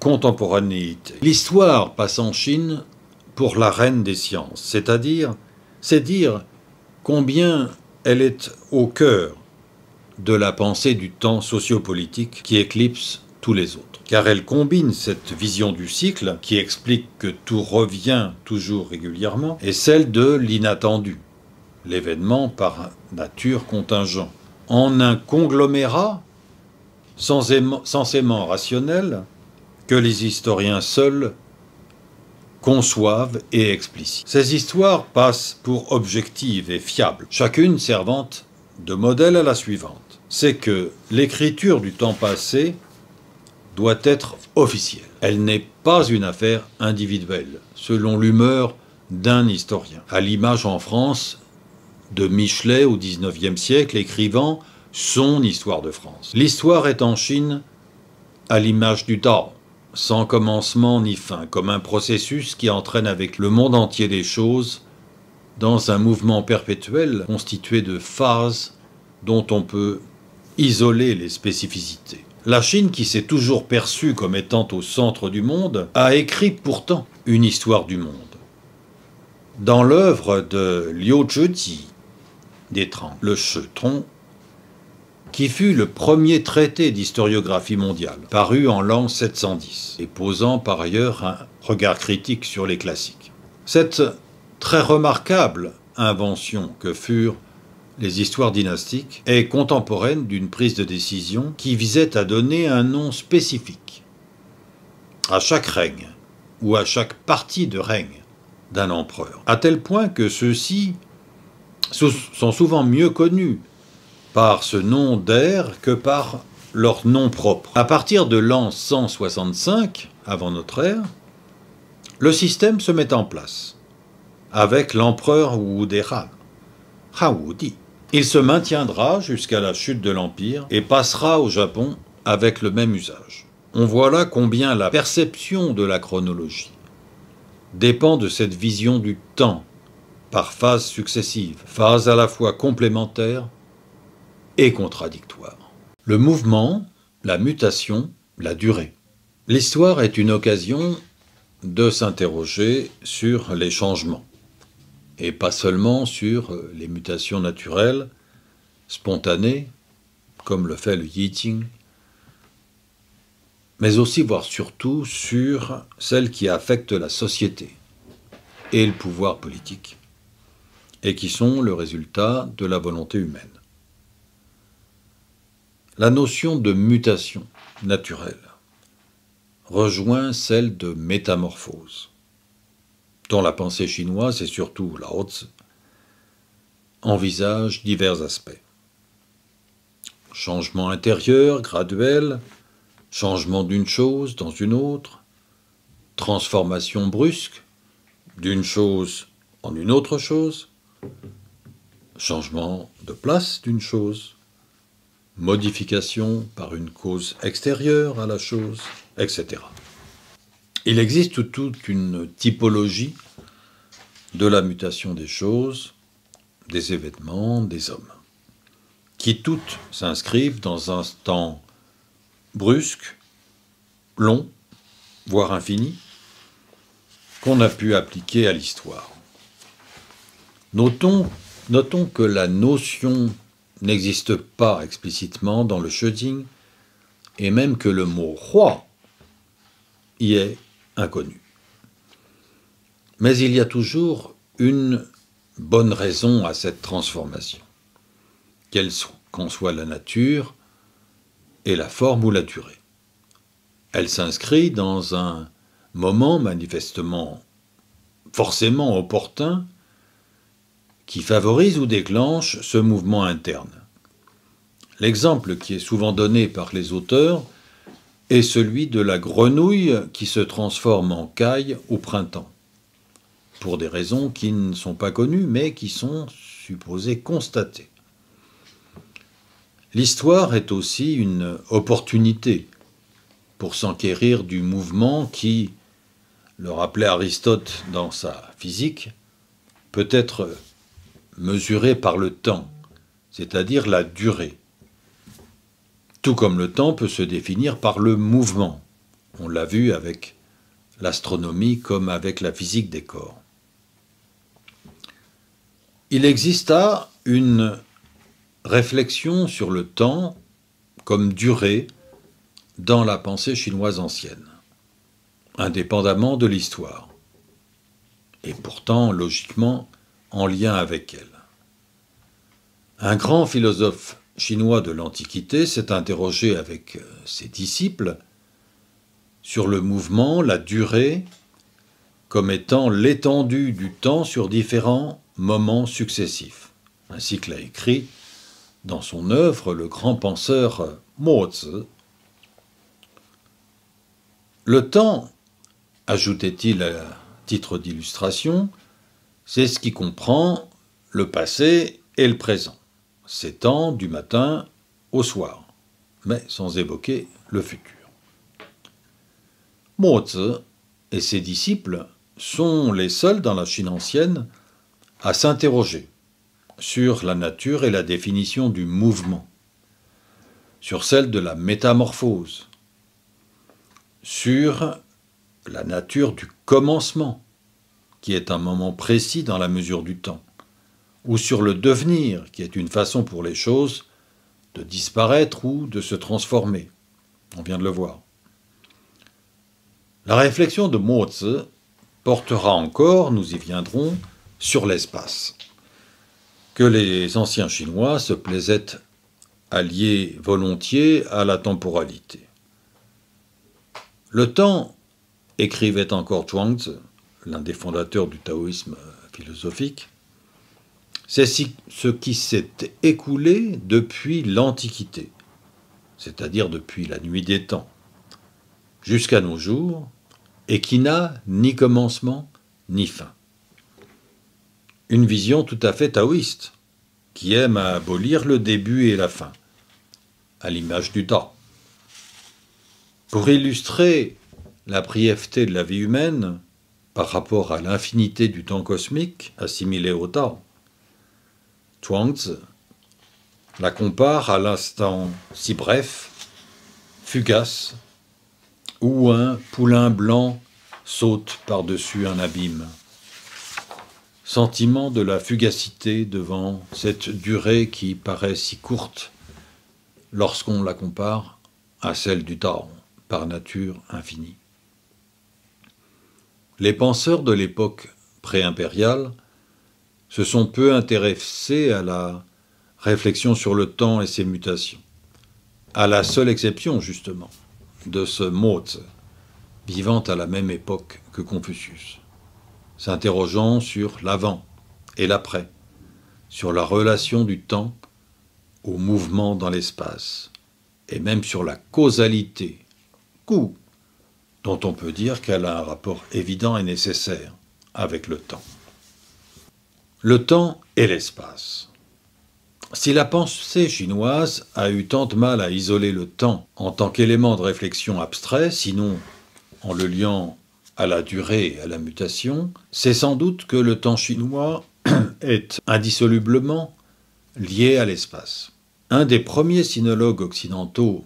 contemporanéité. L'histoire passe en Chine pour la reine des sciences, c'est dire combien elle est au cœur de la pensée du temps sociopolitique qui éclipse tous les autres. Car elle combine cette vision du cycle, qui explique que tout revient toujours régulièrement, et celle de l'inattendu, l'événement par nature contingent, en un conglomérat censément rationnel que les historiens seuls conçoivent et explicitent. Ces histoires passent pour objectives et fiables, chacune servant de modèle à la suivante. C'est que l'écriture du temps passé doit être officielle. Elle n'est pas une affaire individuelle, selon l'humeur d'un historien. À l'image en France de Michelet au XIXe siècle, écrivant son histoire de France. L'histoire est en Chine à l'image du Tao, sans commencement ni fin, comme un processus qui entraîne avec le monde entier des choses dans un mouvement perpétuel constitué de phases dont on peut isoler les spécificités. La Chine, qui s'est toujours perçue comme étant au centre du monde, a écrit pourtant une histoire du monde. Dans l'œuvre de Liu Zhiji d'Étrang, le Chetron, qui fut le premier traité d'historiographie mondiale, paru en l'an 710, et posant par ailleurs un regard critique sur les classiques. Cette très remarquable invention que furent les histoires dynastiques est contemporaine d'une prise de décision qui visait à donner un nom spécifique à chaque règne ou à chaque partie de règne d'un empereur, à tel point que ceux-ci sont souvent mieux connus par ce nom d'ère que par leur nom propre. À partir de l'an 165 avant notre ère, Le système se met en place, avec l'empereur Wudai Han Wudi. Il se maintiendra jusqu'à la chute de l'Empire et passera au Japon avec le même usage. On voit là combien la perception de la chronologie dépend de cette vision du temps par phases successives, phases à la fois complémentaires et contradictoires. Le mouvement, la mutation, la durée. L'histoire est une occasion de s'interroger sur les changements, et pas seulement sur les mutations naturelles, spontanées, comme le fait le Yiting, mais aussi, voire surtout, sur celles qui affectent la société et le pouvoir politique, et qui sont le résultat de la volonté humaine. La notion de mutation naturelle rejoint celle de métamorphose, dont la pensée chinoise, et surtout Lao Tzu, envisage divers aspects. Changement intérieur, graduel, changement d'une chose dans une autre, transformation brusque d'une chose en une autre chose, changement de place d'une chose, modification par une cause extérieure à la chose, etc. Il existe toute une typologie de la mutation des choses, des événements, des hommes, qui toutes s'inscrivent dans un temps brusque, long, voire infini, qu'on a pu appliquer à l'histoire. Notons que la notion n'existe pas explicitement dans le Shijing, et même que le mot roi y est inconnu. Mais il y a toujours une bonne raison à cette transformation, qu'en soit la nature et la forme ou la durée. Elle s'inscrit dans un moment manifestement, forcément opportun, qui favorise ou déclenche ce mouvement interne. L'exemple qui est souvent donné par les auteurs est celui de la grenouille qui se transforme en caille au printemps, pour des raisons qui ne sont pas connues, mais qui sont supposées constatées. L'histoire est aussi une opportunité pour s'enquérir du mouvement qui, le rappelait Aristote dans sa physique, peut être mesuré par le temps, c'est-à-dire la durée. Tout comme le temps peut se définir par le mouvement. On l'a vu avec l'astronomie comme avec la physique des corps. Il exista une réflexion sur le temps comme durée dans la pensée chinoise ancienne, indépendamment de l'histoire, et pourtant, logiquement, en lien avec elle. Un grand philosophe chinois de l'Antiquité s'est interrogé avec ses disciples sur le mouvement, la durée, comme étant l'étendue du temps sur différents moments successifs, ainsi que l'a écrit dans son œuvre le grand penseur Mo Tzu. Le temps, ajoutait-il à titre d'illustration, c'est ce qui comprend le passé et le présent, s'étend du matin au soir, mais sans évoquer le futur. Mo Tzu et ses disciples sont les seuls dans la Chine ancienne à s'interroger sur la nature et la définition du mouvement, sur celle de la métamorphose, sur la nature du commencement, qui est un moment précis dans la mesure du temps, ou sur le devenir, qui est une façon pour les choses de disparaître ou de se transformer. On vient de le voir. La réflexion de Mo Tzu portera encore, nous y viendrons, sur l'espace, que les anciens Chinois se plaisaient à lier volontiers à la temporalité. Le temps, écrivait encore Zhuangzi, l'un des fondateurs du taoïsme philosophique, c'est ce qui s'est écoulé depuis l'Antiquité, c'est-à-dire depuis la nuit des temps, jusqu'à nos jours, et qui n'a ni commencement ni fin. Une vision tout à fait taoïste, qui aime à abolir le début et la fin, à l'image du Tao. Pour illustrer la brièveté de la vie humaine par rapport à l'infinité du temps cosmique assimilé au Tao, Zhuangzi la compare à l'instant si bref, fugace, où un poulain blanc saute par-dessus un abîme. Sentiment de la fugacité devant cette durée qui paraît si courte lorsqu'on la compare à celle du Tao, par nature infinie. Les penseurs de l'époque pré-impériale se sont peu intéressés à la réflexion sur le temps et ses mutations, à la seule exception, justement, de ce Mozi, vivant à la même époque que Confucius, s'interrogeant sur l'avant et l'après, sur la relation du temps au mouvement dans l'espace, et même sur la causalité, Gu, dont on peut dire qu'elle a un rapport évident et nécessaire avec le temps. Le temps et l'espace. Si la pensée chinoise a eu tant de mal à isoler le temps en tant qu'élément de réflexion abstrait, sinon en le liant à la durée et à la mutation, c'est sans doute que le temps chinois est indissolublement lié à l'espace. Un des premiers sinologues occidentaux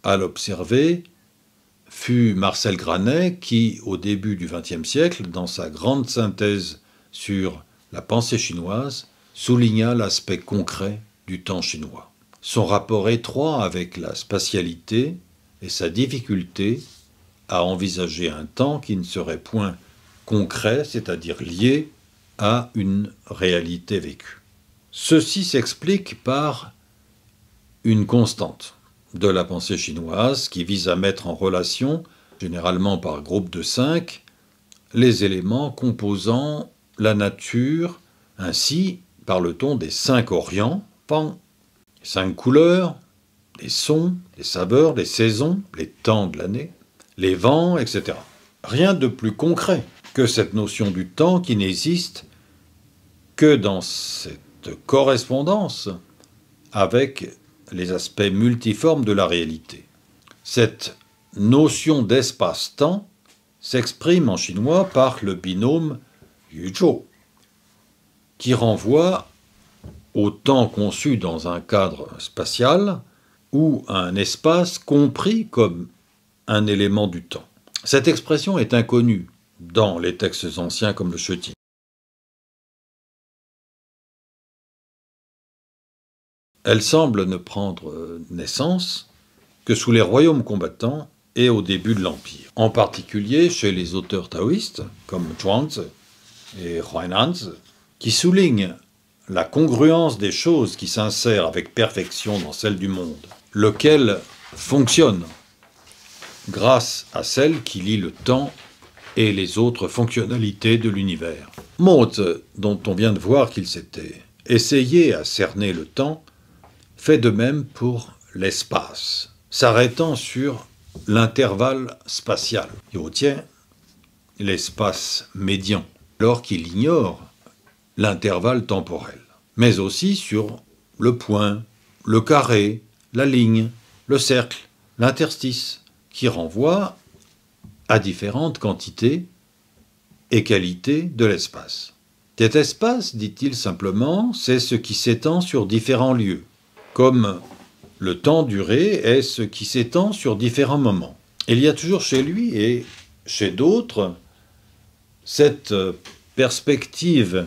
à l'observer fut Marcel Granet qui, au début du XXe siècle, dans sa grande synthèse sur la pensée chinoise, souligna l'aspect concret du temps chinois. Son rapport étroit avec la spatialité et sa difficulté à envisager un temps qui ne serait point concret, c'est-à-dire lié à une réalité vécue. Ceci s'explique par une constante de la pensée chinoise qui vise à mettre en relation, généralement par groupe de 5, les éléments composant la nature. Ainsi parle-t-on des 5 orients, Pan, les 5 couleurs, les sons, les saveurs, les saisons, les temps de l'année, les vents, etc. Rien de plus concret que cette notion du temps qui n'existe que dans cette correspondance avec les aspects multiformes de la réalité. Cette notion d'espace-temps s'exprime en chinois par le binôme Yuzhou, qui renvoie au temps conçu dans un cadre spatial ou à un espace compris comme un élément du temps. Cette expression est inconnue dans les textes anciens comme le Sheti. Elle semble ne prendre naissance que sous les royaumes combattants et au début de l'Empire. En particulier chez les auteurs taoïstes comme Zhuangzi et Huainanzi, qui soulignent la congruence des choses qui s'insèrent avec perfection dans celle du monde, lequel fonctionne grâce à celle qui lie le temps et les autres fonctionnalités de l'univers. Mozi, dont on vient de voir qu'il s'était essayé à cerner le temps, fait de même pour l'espace, s'arrêtant sur l'intervalle spatial. Il retient l'espace médian, alors qu'il ignore l'intervalle temporel, mais aussi sur le point, le carré, la ligne, le cercle, l'interstice, qui renvoient à différentes quantités et qualités de l'espace. Cet espace, dit-il simplement, c'est ce qui s'étend sur différents lieux, comme le temps duré est ce qui s'étend sur différents moments. Il y a toujours chez lui et chez d'autres cette perspective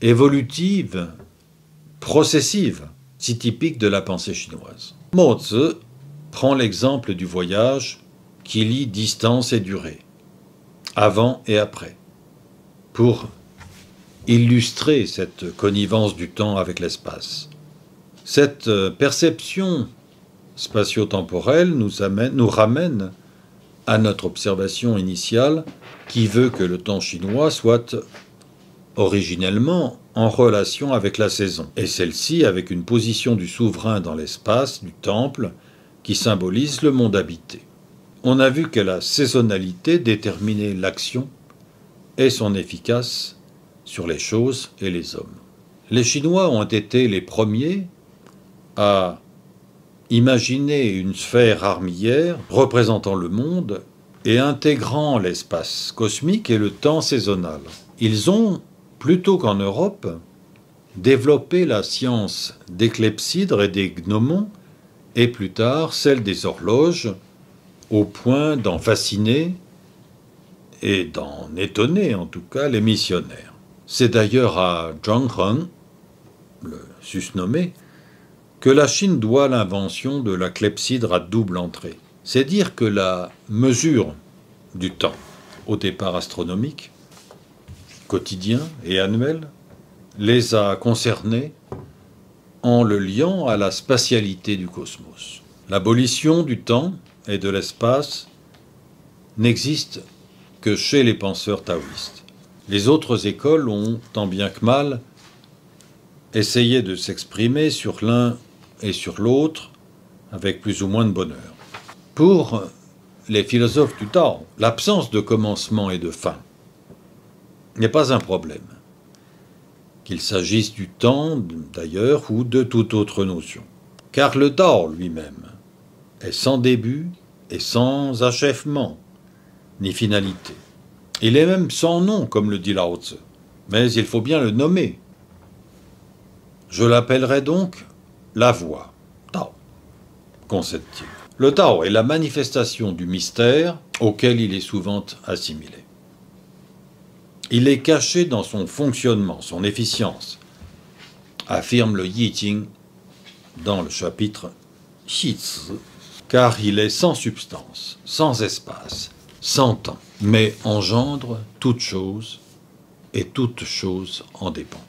évolutive, processive, si typique de la pensée chinoise. Mozi prend l'exemple du voyage qui lie distance et durée, avant et après, pour illustrer cette connivence du temps avec l'espace. Cette perception spatio-temporelle nous ramène à notre observation initiale qui veut que le temps chinois soit originellement en relation avec la saison, et celle-ci avec une position du souverain dans l'espace, du temple, qui symbolise le monde habité. on a vu que la saisonnalité déterminait l'action et son efficace sur les choses et les hommes. Les Chinois ont été les premiers à imaginer une sphère armillaire représentant le monde et intégrant l'espace cosmique et le temps saisonnal. Ils ont, plutôt qu'en Europe, développé la science des clepsydres et des gnomons, et plus tard celle des horloges, au point d'en fasciner et d'en étonner en tout cas les missionnaires. C'est d'ailleurs à Zhang Heng, le susnommé, que la Chine doit l'invention de la clepsydre à double entrée. C'est dire que la mesure du temps, au départ astronomique, quotidien et annuel, les a concernés en le liant à la spatialité du cosmos. L'abolition du temps et de l'espace n'existe que chez les penseurs taoïstes. Les autres écoles ont, tant bien que mal, essayé de s'exprimer sur l'un et sur l'autre avec plus ou moins de bonheur. Pour les philosophes du Tao, l'absence de commencement et de fin n'est pas un problème, qu'il s'agisse du temps d'ailleurs ou de toute autre notion. Car le Tao lui-même est sans début et sans achèvement, ni finalité. Il est même sans nom, comme le dit Lao Tzu, mais il faut bien le nommer. Je l'appellerai donc la voie, Tao, concède-t-il. Le Tao est la manifestation du mystère auquel il est souvent assimilé. Il est caché dans son fonctionnement, son efficience, affirme le Yi Jing dans le chapitre Xi Zi, car il est sans substance, sans espace, sans temps, mais engendre toute chose et toute chose en dépend.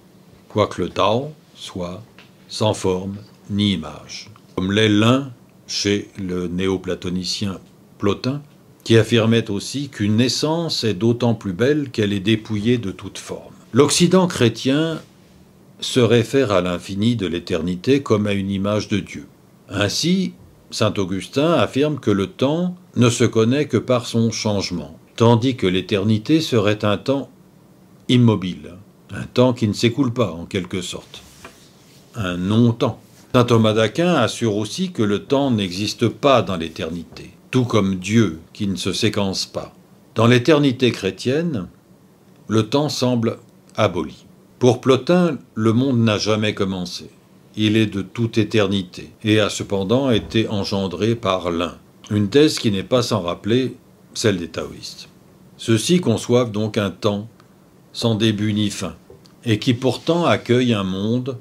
Quoique le Tao soit sans forme ni image, comme l'est l'un chez le néoplatonicien Plotin, qui affirmait aussi qu'une essence est d'autant plus belle qu'elle est dépouillée de toute forme. L'Occident chrétien se réfère à l'infini de l'éternité comme à une image de Dieu. Ainsi, saint Augustin affirme que le temps ne se connaît que par son changement, tandis que l'éternité serait un temps immobile, un temps qui ne s'écoule pas en quelque sorte, un non-temps. Saint Thomas d'Aquin assure aussi que le temps n'existe pas dans l'éternité, tout comme Dieu qui ne se séquence pas. Dans l'éternité chrétienne, le temps semble aboli. Pour Plotin, le monde n'a jamais commencé. Il est de toute éternité et a cependant été engendré par l'un. Une thèse qui n'est pas sans rappeler celle des taoïstes. Ceux-ci conçoivent donc un temps sans début ni fin, et qui pourtant accueille un monde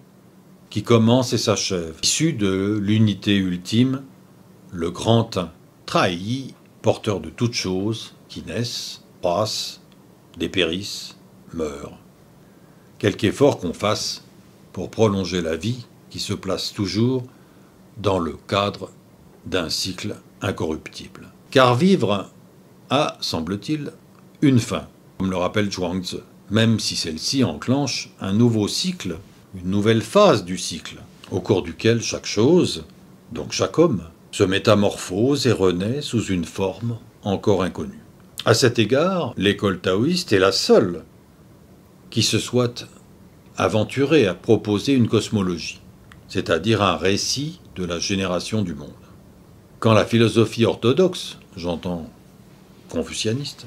qui commence et s'achève, issu de l'unité ultime, le grand un, Trahi, porteur de toutes choses, qui naissent, croissent, dépérissent, meurent. Quelque effort qu'on fasse pour prolonger la vie qui se place toujours dans le cadre d'un cycle incorruptible. Car vivre a, semble-t-il, une fin, comme le rappelle Zhuangzi, même si celle-ci enclenche un nouveau cycle, une nouvelle phase du cycle, au cours duquel chaque chose, donc chaque homme, se métamorphose et renaît sous une forme encore inconnue. À cet égard, l'école taoïste est la seule qui se soit aventurée à proposer une cosmologie, c'est-à-dire un récit de la génération du monde. Quand la philosophie orthodoxe, j'entends confucianiste,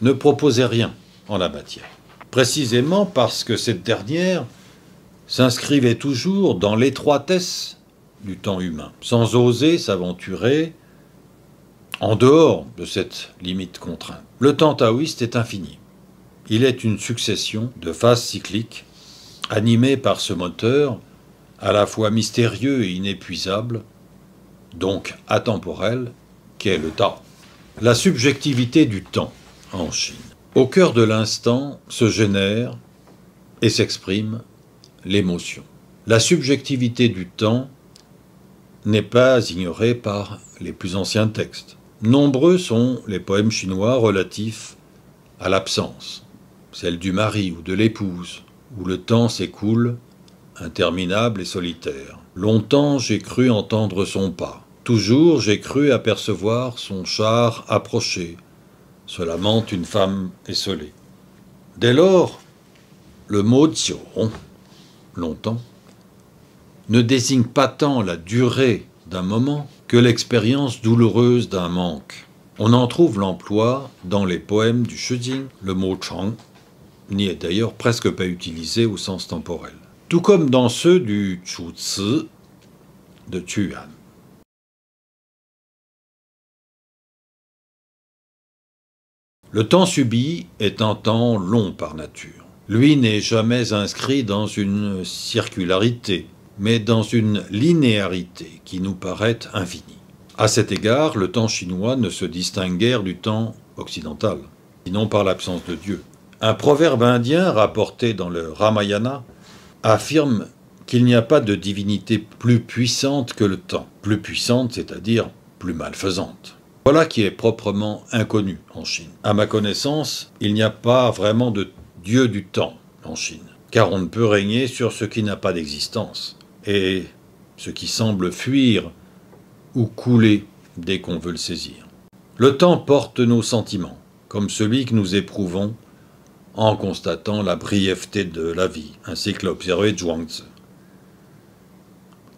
ne proposait rien en la matière, précisément parce que cette dernière s'inscrivait toujours dans l'étroitesse du temps humain, sans oser s'aventurer en dehors de cette limite contrainte. Le temps taoïste est infini. Il est une succession de phases cycliques, animées par ce moteur à la fois mystérieux et inépuisable, donc atemporel, qu'est le Tao. La subjectivité du temps en Chine. Au cœur de l'instant se génère et s'exprime l'émotion. La subjectivité du temps n'est pas ignorée par les plus anciens textes. Nombreux sont les poèmes chinois relatifs à l'absence, celle du mari ou de l'épouse, où le temps s'écoule, interminable et solitaire. Longtemps j'ai cru entendre son pas, Toujours j'ai cru apercevoir son char approcher, se lamente une femme esselée. Dès lors, le mot jiu, longtemps, ne désigne pas tant la durée d'un moment que l'expérience douloureuse d'un manque. On en trouve l'emploi dans les poèmes du Shijing, le mot chang n'y est d'ailleurs presque pas utilisé au sens temporel, tout comme dans ceux du Chuzi de Tuyuan. Le temps subi est un temps long par nature. Lui n'est jamais inscrit dans une circularité, mais dans une linéarité qui nous paraît infinie. À cet égard, le temps chinois ne se distingue guère du temps occidental, sinon par l'absence de Dieu. Un proverbe indien rapporté dans le Ramayana affirme qu'il n'y a pas de divinité plus puissante que le temps. Plus puissante, c'est-à-dire plus malfaisante. Voilà qui est proprement inconnu en Chine. À ma connaissance, il n'y a pas vraiment de dieu du temps en Chine, car on ne peut régner sur ce qui n'a pas d'existence, et ce qui semble fuir ou couler dès qu'on veut le saisir. Le temps porte nos sentiments, comme celui que nous éprouvons en constatant la brièveté de la vie, ainsi que l'a observé Zhuangzi,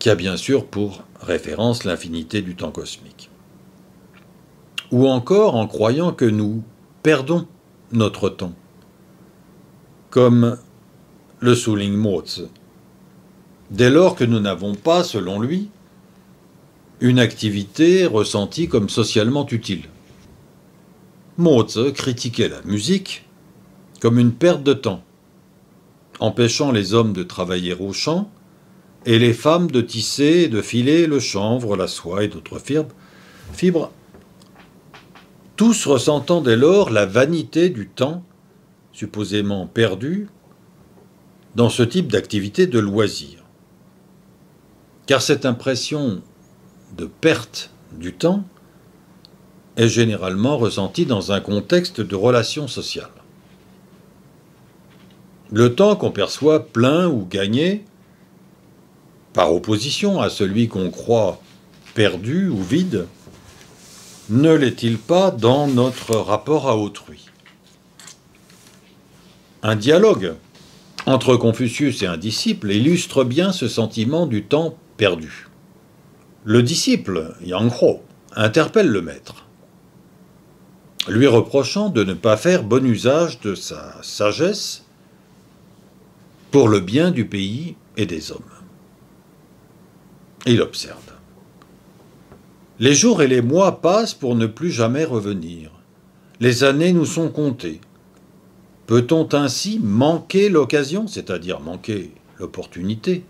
qui a bien sûr pour référence l'infinité du temps cosmique. Ou encore en croyant que nous perdons notre temps, comme le souligne Mozi, dès lors que nous n'avons pas, selon lui, une activité ressentie comme socialement utile. Mozi critiquait la musique comme une perte de temps, empêchant les hommes de travailler au champ et les femmes de tisser et de filer le chanvre, la soie et d'autres fibres, tous ressentant dès lors la vanité du temps supposément perdu dans ce type d'activité de loisir. Car cette impression de perte du temps est généralement ressentie dans un contexte de relations sociales. Le temps qu'on perçoit plein ou gagné, par opposition à celui qu'on croit perdu ou vide, ne l'est-il pas dans notre rapport à autrui? Un dialogue entre Confucius et un disciple illustre bien ce sentiment du temps perdu. Le disciple, Yang Ho, interpelle le maître, lui reprochant de ne pas faire bon usage de sa sagesse pour le bien du pays et des hommes. Il observe. Les jours et les mois passent pour ne plus jamais revenir. Les années nous sont comptées. Peut-on ainsi manquer l'occasion, c'est-à-dire manquer l'opportunité,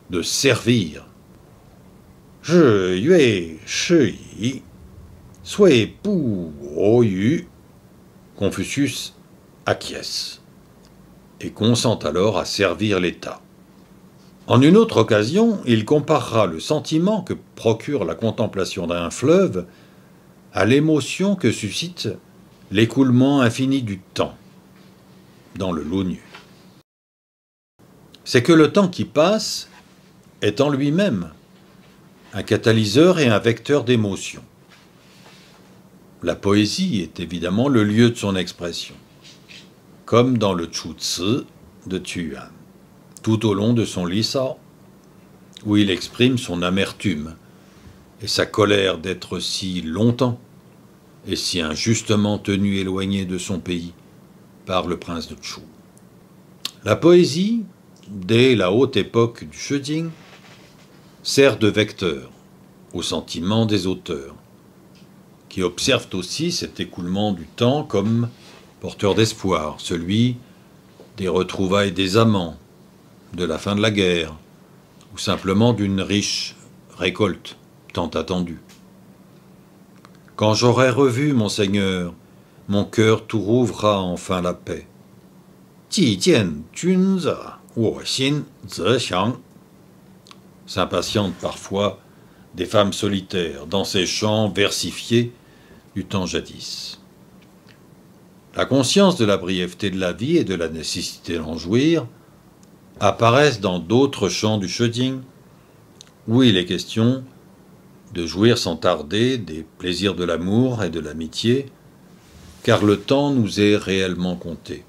de servir? Je yue shi yi, sui bu o yu. Confucius acquiesce et consent alors à servir l'État. En une autre occasion, il comparera le sentiment que procure la contemplation d'un fleuve à l'émotion que suscite l'écoulement infini du temps dans le lot nu. C'est que le temps qui passe est en lui-même un catalyseur et un vecteur d'émotion. La poésie est évidemment le lieu de son expression, comme dans le Chuzi de Tuyuan, tout au long de son Lisa, où il exprime son amertume et sa colère d'être si longtemps et si injustement tenu éloigné de son pays par le prince de Chu. La poésie, dès la haute époque du Shijing, sert de vecteur aux sentiments des auteurs, qui observent aussi cet écoulement du temps comme porteur d'espoir, celui des retrouvailles des amants, de la fin de la guerre, ou simplement d'une riche récolte tant attendue. Quand j'aurai revu mon Seigneur, mon cœur tout rouvra enfin la paix. Ji jian jun ze, wo xin ze xiang. S'impatientent parfois des femmes solitaires dans ces chants versifiés du temps jadis. La conscience de la brièveté de la vie et de la nécessité d'en jouir apparaissent dans d'autres chants du Shijing, où il est question de jouir sans tarder des plaisirs de l'amour et de l'amitié, car le temps nous est réellement compté.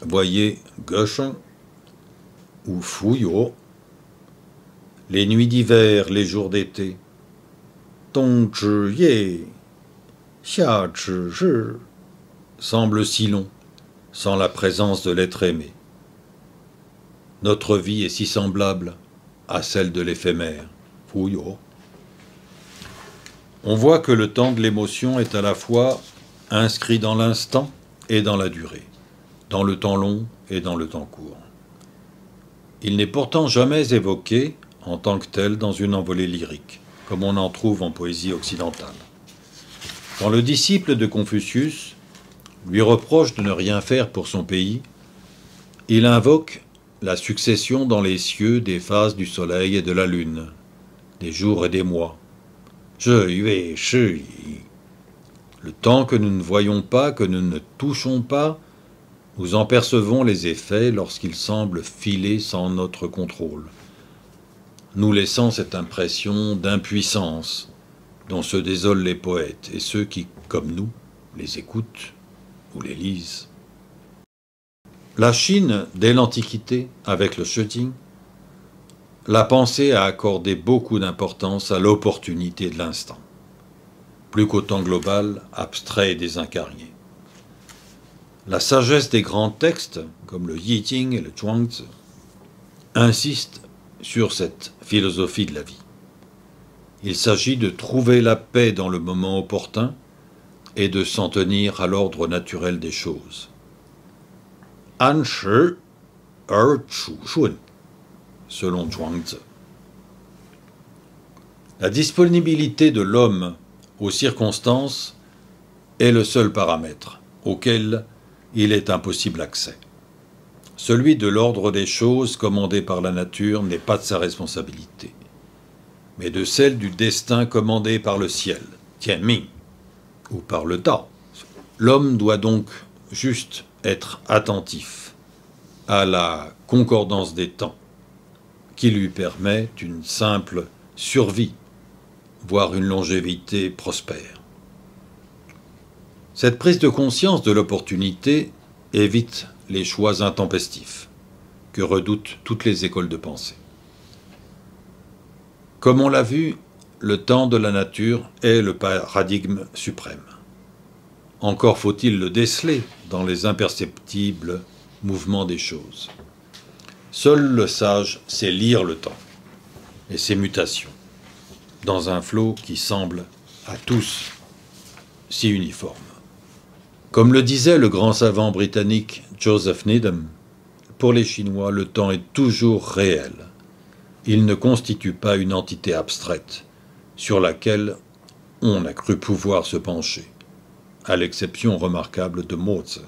Voyez Göschen ou Fuyō, les nuits d'hiver, les jours d'été. Dongzhi Xiazhi semble si long, sans la présence de l'être aimé. Notre vie est si semblable à celle de l'éphémère. Fuyō. On voit que le temps de l'émotion est à la fois inscrit dans l'instant et dans la durée, dans le temps long et dans le temps court. Il n'est pourtant jamais évoqué en tant que tel dans une envolée lyrique, comme on en trouve en poésie occidentale. Quand le disciple de Confucius lui reproche de ne rien faire pour son pays, il invoque la succession dans les cieux des phases du soleil et de la lune, des jours et des mois. Le temps que nous ne voyons pas, que nous ne touchons pas, nous en percevons les effets lorsqu'il semble filer sans notre contrôle, nous laissant cette impression d'impuissance dont se désolent les poètes et ceux qui, comme nous, les écoutent ou les lisent. La Chine, dès l'Antiquité, avec le Shijing, la pensée a accordé beaucoup d'importance à l'opportunité de l'instant, plus qu'au temps global, abstrait et désincarné. La sagesse des grands textes, comme le Yi Jing et le Zhuangzi, insiste sur cette philosophie de la vie. Il s'agit de trouver la paix dans le moment opportun et de s'en tenir à l'ordre naturel des choses. An shi er chu shun, selon Zhuangzi. La disponibilité de l'homme aux circonstances est le seul paramètre auquel il est impossible accès. Celui de l'ordre des choses commandé par la nature n'est pas de sa responsabilité, mais de celle du destin commandé par le ciel, Tianming, ou par le Tao. L'homme doit donc juste être attentif à la concordance des temps, qui lui permet une simple survie, voire une longévité prospère. Cette prise de conscience de l'opportunité évite les choix intempestifs que redoutent toutes les écoles de pensée. Comme on l'a vu, le temps de la nature est le paradigme suprême. Encore faut-il le déceler dans les imperceptibles mouvements des choses. Seul le sage sait lire le temps et ses mutations, dans un flot qui semble à tous si uniforme. Comme le disait le grand savant britannique Joseph Needham, pour les Chinois, le temps est toujours réel. Il ne constitue pas une entité abstraite sur laquelle on a cru pouvoir se pencher, à l'exception remarquable de Mozart.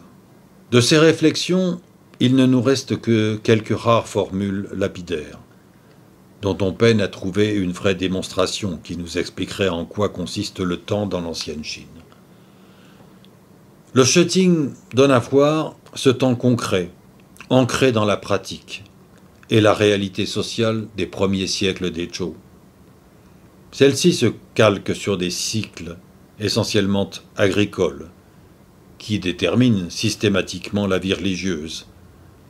De ces réflexions, il ne nous reste que quelques rares formules lapidaires, dont on peine à trouver une vraie démonstration qui nous expliquerait en quoi consiste le temps dans l'ancienne Chine. Le Shijing donne à voir ce temps concret, ancré dans la pratique et la réalité sociale des premiers siècles des Zhou. Celle-ci se calque sur des cycles essentiellement agricoles qui déterminent systématiquement la vie religieuse,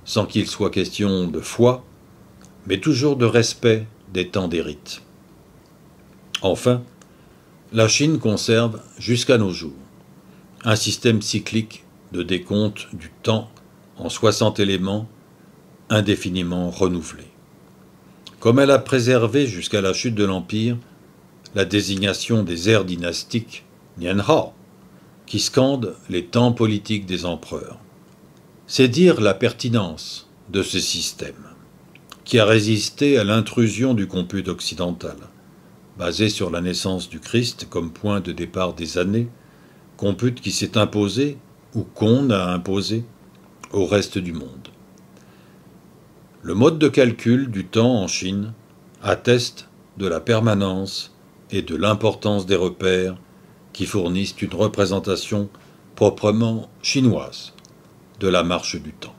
sans qu'il soit question de foi, mais toujours de respect des temps des rites. Enfin, la Chine conserve jusqu'à nos jours un système cyclique de décompte du temps en 60 éléments indéfiniment renouvelés. Comme elle a préservé jusqu'à la chute de l'Empire la désignation des ères dynastiques Nianhao, qui scandent les temps politiques des empereurs. C'est dire la pertinence de ce système, qui a résisté à l'intrusion du compute occidental, basé sur la naissance du Christ comme point de départ des années, compute qui s'est imposé, ou qu'on a imposé, au reste du monde. Le mode de calcul du temps en Chine atteste de la permanence et de l'importance des repères qui fournissent une représentation proprement chinoise de la marche du temps.